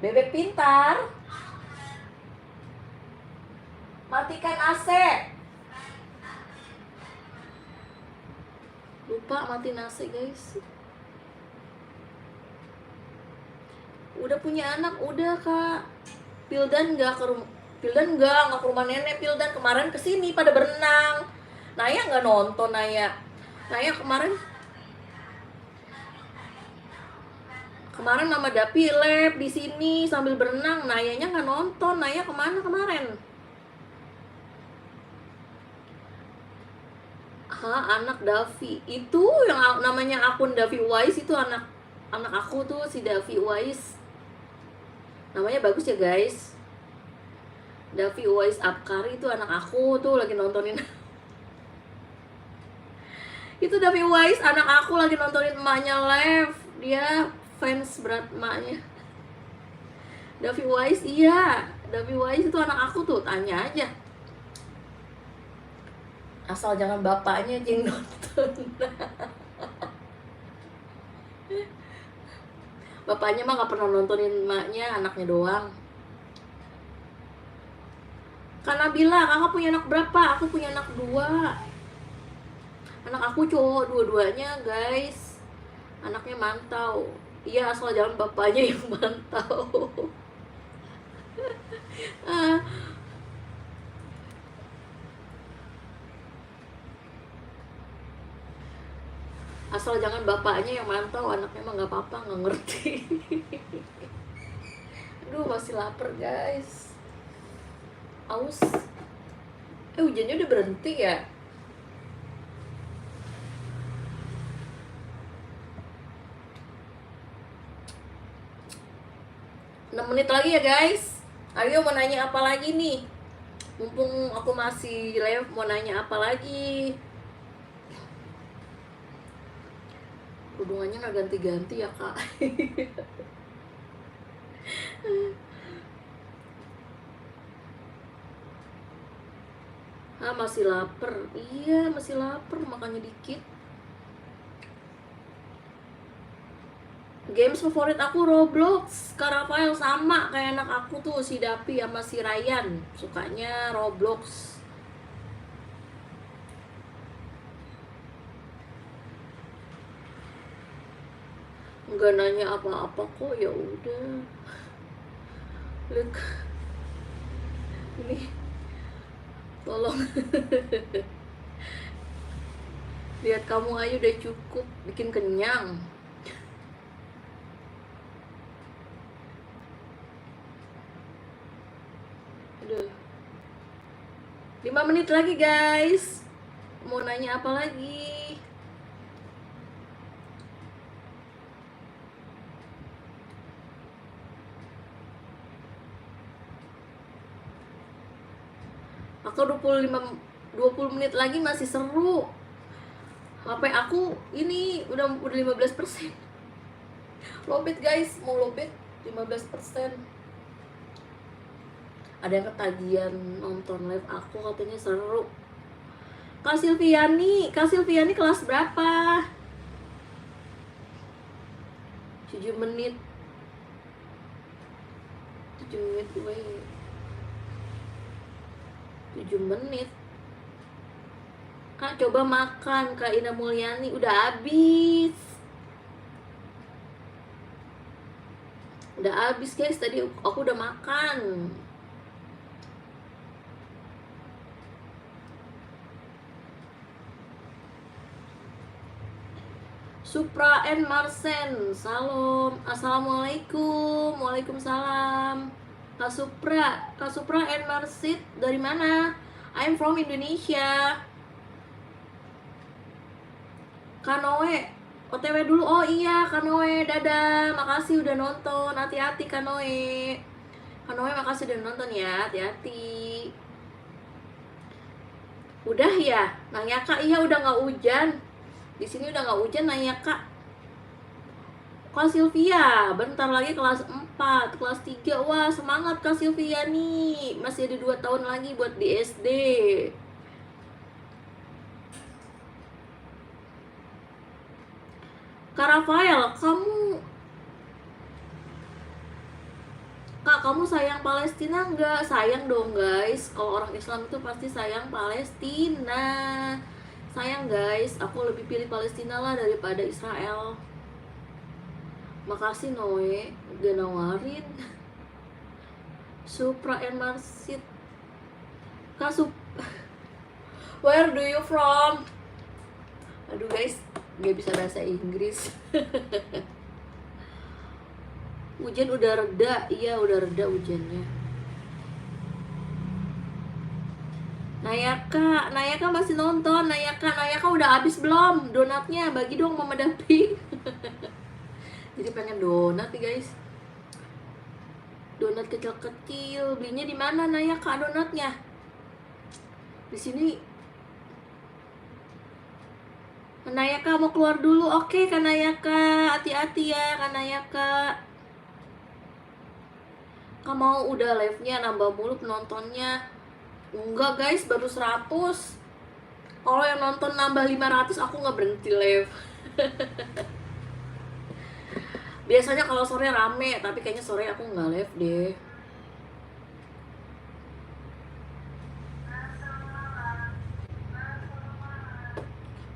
Bebek pintar. Matikan AC. Lupa matiin AC guys. Udah punya anak, udah Kak. Pildan nggak ke rumah nenek. Pildan kemarin kesini pada berenang. Naya nggak nonton Naya kemarin Mama Dapi lab di sini sambil berenang. Nayanya nggak nonton. Naya kemana kemarin? Anak Davi itu yang namanya akun Davi Wise itu anak aku tuh si Davi Wise. Namanya bagus ya guys. Davi Wise Apkari itu anak aku tuh lagi nontonin. Itu Davi Wise anak aku lagi nontonin emaknya live. Dia fans berat emaknya. Davi Wise iya. Davi Wise itu anak aku tuh, tanya aja. Asal jangan bapaknya yang nonton. Bapaknya mah gak pernah nontonin emaknya, anaknya doang. Karena Bila, kakak punya anak berapa? Aku punya anak 2. Anak aku cowok dua-duanya guys. Anaknya mantau. Iya asal jangan bapaknya yang mantau. Asal jangan bapaknya yang mantau, anaknya mah nggak apa-apa, nggak ngerti. Aduh masih lapar guys. Aus. Hujannya udah berhenti ya. 6 menit lagi ya guys. Ayo mau nanya apa lagi nih? Mumpung aku masih live, mau nanya apa lagi? Hubungannya nggak ganti-ganti ya kak. Masih lapar. Iya masih lapar, makanya dikit. Games favorit aku Roblox. Kak Rafael sama kayak anak aku tuh, si Dapi sama si Ryan, sukanya Roblox. nggak nanya apa-apa kok, ya udah. Look, ini tolong. Lihat kamu aja udah cukup bikin kenyang. Aduh. 5 menit lagi guys. Mau nanya apa lagi? Aku 20 menit lagi masih seru. HP aku ini udah 15%. Lobet guys, mau lobet 15%. Ada yang ketagihan nonton live aku, katanya seru. Kak Silviani kelas berapa? 7 menit. 7 menit gue. 7 menit. Kak coba makan, Kak Ina Mulyani, udah habis. Udah habis guys, tadi aku udah makan. Supra and Marsen, salam, assalamualaikum, waalaikumsalam. Kak Supra and Marsit dari mana? I'm from Indonesia. Kanoe, OTW dulu. Oh iya Kanoe, dadah, makasih udah nonton, hati-hati Kanoe. Kanoe makasih udah nonton ya, hati-hati. Udah ya, nanya Kak, iya udah nggak hujan. Di sini udah nggak hujan, nanya Kak. Kak Sylvia, bentar lagi kelas 4, kelas 3. Wah, semangat Kak Sylvia nih. Masih ada 2 tahun lagi buat di SD. Kak Rafael, kamu sayang Palestina nggak? Sayang dong guys. Kalau orang Islam itu pasti sayang Palestina. Sayang guys, aku lebih pilih Palestina lah daripada Israel. Makasih Noe, udah nawarin. Supra and Marsit. Kak Where do you from? Aduh guys, gak bisa bahasa Inggris. Hujan udah reda, iya udah reda hujannya. Nayaka masih nonton. Nayaka udah habis belum donatnya? Bagi dong Mama Dapi. Jadi pengen donat nih guys. Donat kecil-kecil. Belinya di mana Nayaka donatnya? Di sini. Kanayaka mau keluar dulu. Oke Kanayaka, hati-hati ya Kanayaka. Kamu mau udah live-nya nambah mulu penontonnya? Enggak guys, baru 100. Kalau yang nonton nambah 500 aku nggak berhenti live. Biasanya kalau sore rame, tapi kayaknya sore aku nggak live deh.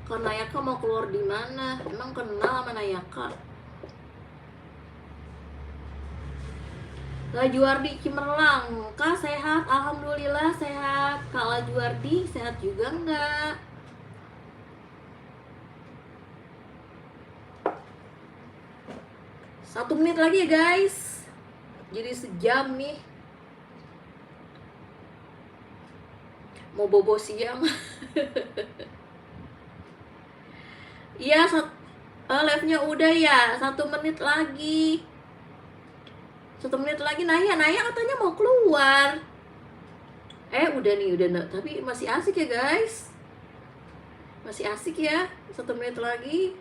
Kalau Nayaka mau keluar di mana? Emang kenal sama Nayaka? Lajuardi Cimerlang, Kak sehat? Alhamdulillah sehat. Kak Lajuardi sehat juga enggak? Satu menit lagi ya guys. Jadi sejam nih. Mau bobo siang. Iya, live-nya udah ya. 1 menit lagi. 1 menit lagi. Naya katanya mau keluar. Udah nih, tapi masih asik ya guys. Masih asik ya. 1 menit lagi.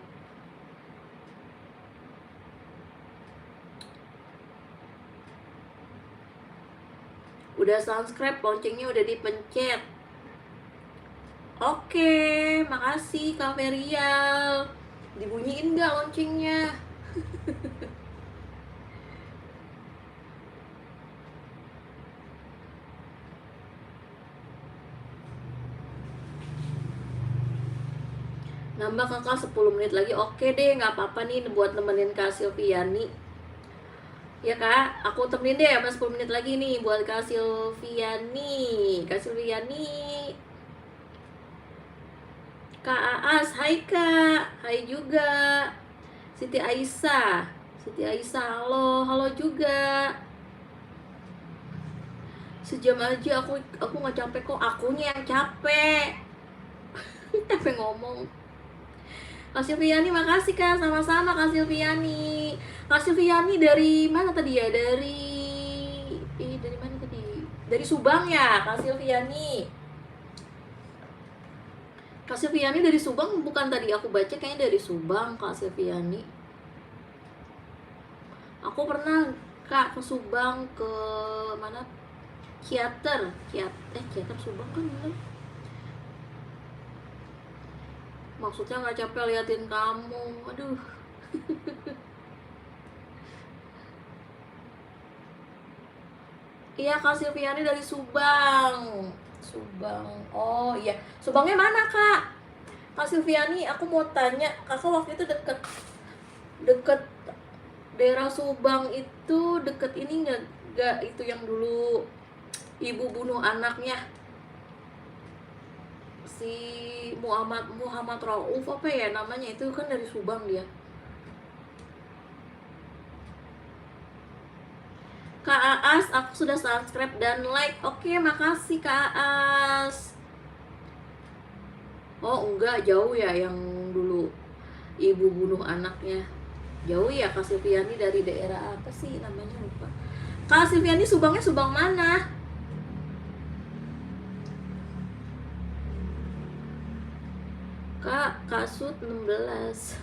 Udah subscribe, loncengnya udah dipencet. Oke, makasih Kak Ferial. Dibunyiin nggak loncengnya? Nambah kakak 10 menit lagi. Oke deh, nggak apa-apa nih buat nemenin Kak Silviani. Ya kak, aku temenin deh sama 10 menit lagi nih buat Kak Silviani. Kak Silviani. Kak Aas, hai kak. Hai juga. Siti Aisyah. Siti Aisyah, halo. Halo juga. Sejam aja aku nggak capek kok. Akunya yang capek. Capek ngomong. Kak Silviani, makasih kak, sama-sama Kak Silviani. Kak Silviani dari mana tadi ya? Dari mana tadi? Dari Subang ya, Kak Silviani. Kak Silviani dari Subang, bukan tadi aku baca kayaknya dari Subang, Kak Silviani. Aku pernah kak ke Subang, ke mana? Kiater Subang kan bener. Maksudnya nggak capek liatin kamu, aduh. Iya Kak Silviani dari Subang. Oh iya, Subangnya mana kak? Kak Silviani, aku mau tanya, kakak waktu itu deket daerah Subang itu deket ini nggak itu yang dulu ibu bunuh anaknya, si Muhammad Rauf apa ya namanya, itu kan dari Subang dia. Kak Aas, aku sudah subscribe dan like. Oke, makasih Kak Aas. Oh enggak, jauh ya yang dulu ibu bunuh anaknya. Jauh ya Kak Silviani, dari daerah apa sih namanya, lupa. Kak Silviani Subangnya Subang mana? Kak Kasut 16.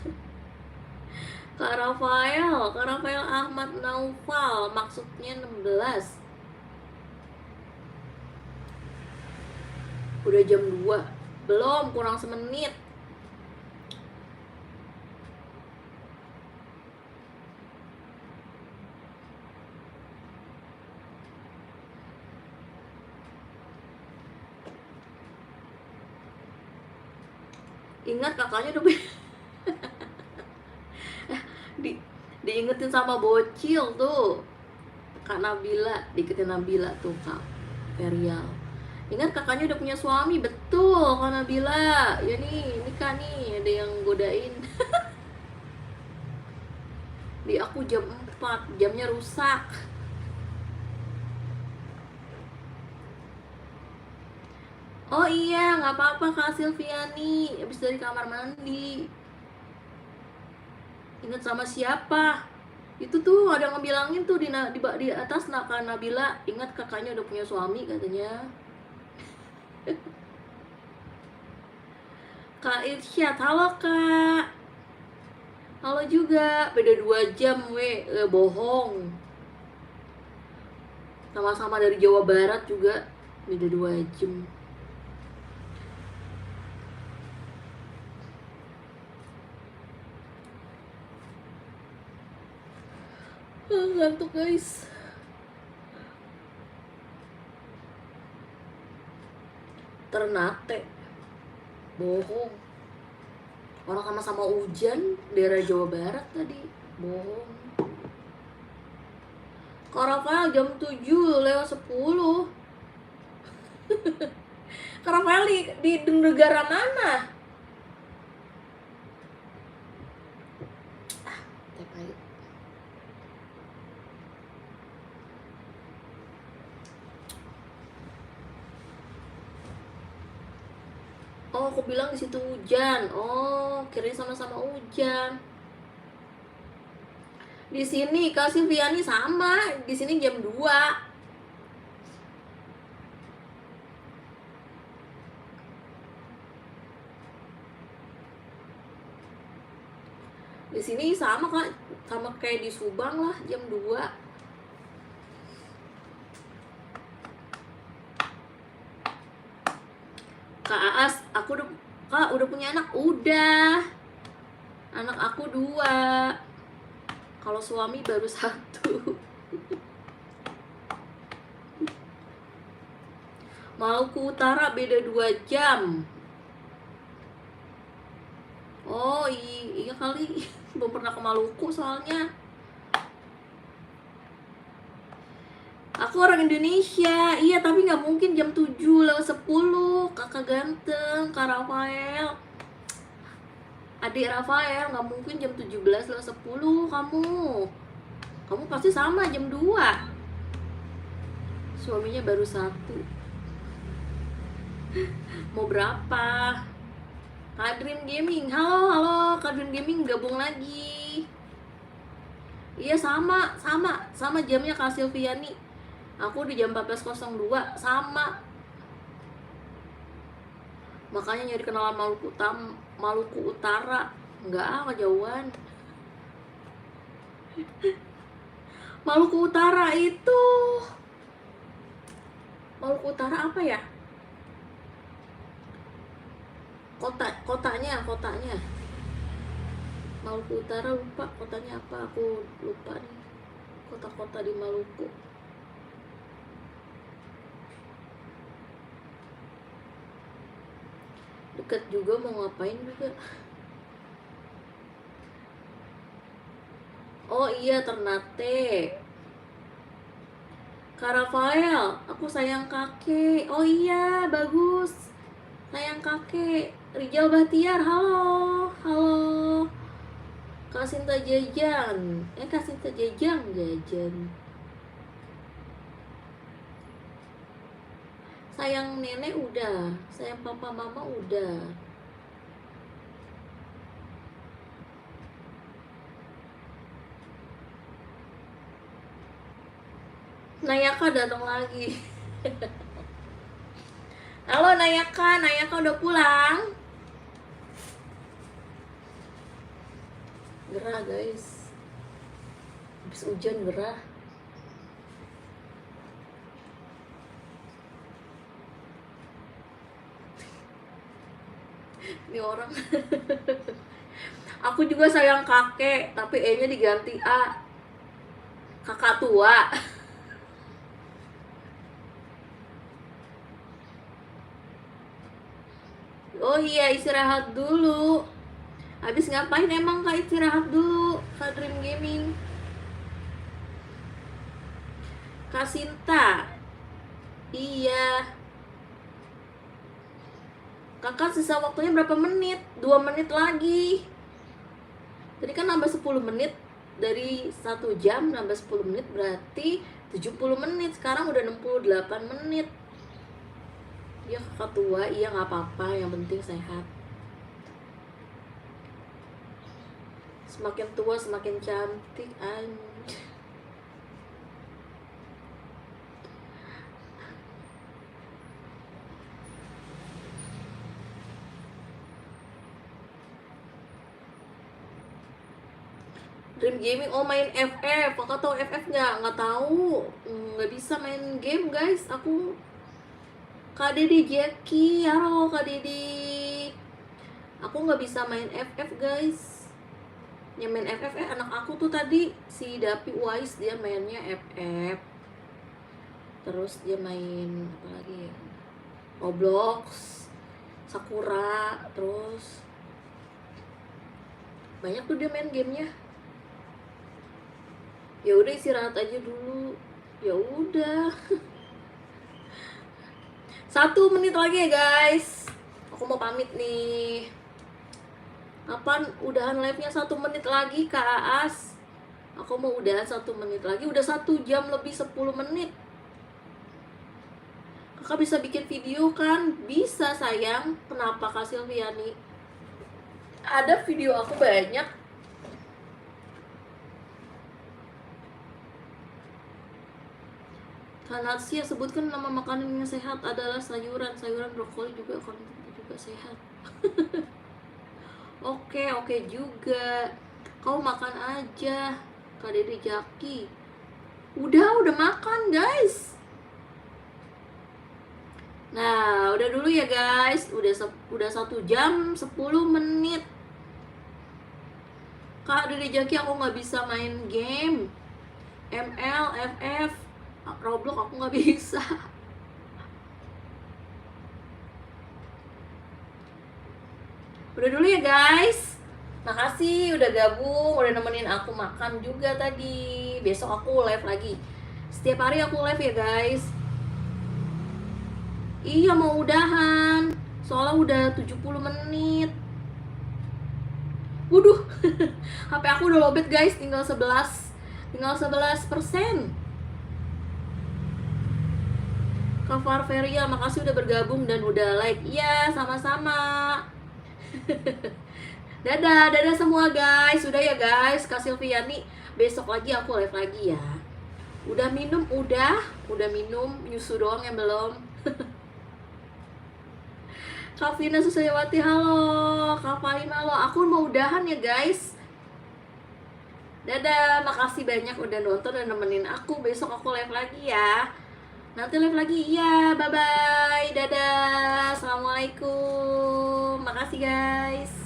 Kak Rafael Ahmad Naufal, maksudnya 16. Udah jam 2. Belum, kurang semenit. Ingat kakaknya udah diingetin sama bocil tuh Kak Nabila, diingetin Nabila tuh Kak Ferial. Ingat kakaknya udah punya suami, betul Kak Nabila. Ya nih, ini Kak nih ada yang godain. Di aku jam 4, jamnya rusak. Oh iya, nggak apa-apa Kak Silviani, habis dari kamar mandi. Ingat sama siapa? Itu tuh ada yang ngebilangin tuh di atas Kak Nabila, ingat kakaknya udah punya suami katanya. Kak Irsyad, halo Kak. Halo juga, beda 2 jam bohong. Sama-sama dari Jawa Barat juga, beda 2 jam. Ngantuk guys. Ternate, bohong. Orang sama-sama hujan daerah Jawa Barat tadi, bohong. Kak Rafael jam 7 lewat 10. Kak Rafael di negara mana? Teh pahit. Oh, aku bilang di situ hujan. Oh, kirain sama-sama hujan. Di sini Kak Silviani sama, di sini jam 2. Di sini sama Kak, sama kayak di Subang lah, jam 2. Kak Aas, Kak udah punya anak? Udah. Anak aku 2. Kalau suami baru 1. Maluku Utara beda 2 jam. Oh iya kali. Belum pernah ke Maluku soalnya. Aku orang Indonesia. Iya tapi nggak mungkin jam 7:10. Kakak ganteng, Kak Rafael, adik Rafael, nggak mungkin jam 17:10 kamu. Kamu pasti sama jam 2. Suaminya baru 1. Mau berapa? Kadrin Gaming, halo Kak Dream Gaming, gabung lagi. Iya sama jamnya Kak Silviani. Aku di jam 14:02 sama. Makanya nyari kenalan Maluku Utara. Enggak kejauhan. Maluku Utara itu, Maluku Utara apa ya? Kotanya Maluku Utara, lupa kotanya apa, aku lupa nih kota-kota di Maluku. Dekat juga, mau ngapain juga. Oh iya, Ternate. Kak Rafael, aku sayang kakek. Oh iya, bagus. Sayang kakek. Rijal Bahtiar, halo. Kak Sinta Jajan. Kak Sinta Jajan. Sayang nenek udah, sayang papa mama udah. Nayaka datang lagi. Halo Nayaka udah pulang. Gerah guys, habis hujan gerah. Ini orang. Aku juga sayang kakek, tapi E-nya diganti A. Kakak tua. Oh iya, istirahat dulu. Habis ngapain emang Kak? Istirahat dulu, Kak Dream Gaming. Kak Sinta. Iya. Kakak sisa waktunya berapa menit? 2 menit lagi. Tadi kan nambah 10 menit. Dari 1 jam nambah 10 menit berarti 70 menit. Sekarang udah 68 menit. Iya kakak tua, iya gak apa-apa, yang penting sehat. Semakin tua semakin cantik anjir. Dream Gaming, oh main FF. Kakak tahu FF nggak tahu. Nggak bisa main game guys. Aku Kak Didi Jackie, halo Kak Didi. Aku nggak bisa main FF guys. Yang main FF anak aku tuh tadi si Dapi Wise, dia mainnya FF. Terus dia main apa lagi ya? Roblox, Sakura, terus banyak tuh dia main gamenya. Ya udah istirahat aja dulu. Ya udah. 1 menit lagi ya guys. Aku mau pamit nih. Kapan udahan live-nya? 1 menit lagi Kak Aas. Aku mau udahan 1 menit lagi. Udah 1 jam lebih 10 menit. Kakak bisa bikin video kan? Bisa sayang. Kenapa Kak Silviani? Ada video aku banyak. Kanatsia, sebutkan nama makanan yang sehat. Adalah sayuran brokoli juga sehat. Oke juga. Kau makan aja, Kak Dede Jaki. Udah makan guys. Nah, udah dulu ya guys. Udah 1 jam 10 menit. Kak Dede Jaki, aku nggak bisa main game. ML, FF, Roblox aku nggak bisa. Udah dulu ya guys. Makasih udah gabung, udah nemenin aku makan juga tadi. Besok aku live lagi. Setiap hari aku live ya guys. Iya mau udahan. Soalnya udah 70 menit. Waduh, HP aku udah lobet guys, tinggal 11%. Kak Farveria, makasih udah bergabung dan udah like. Iya, sama-sama. Dadah semua guys. Udah ya guys, Kak Silviani, besok lagi aku live lagi ya. Udah minum, udah minum, nyusu doang yang belum. Kak Vina Susaywati, halo. Kak Fahim, halo. Aku mau udahan ya guys. Dadah, makasih banyak udah nonton dan nemenin aku. Besok aku live lagi ya. Nanti live lagi, iya. Bye-bye. Dadah. Assalamualaikum. Makasih guys.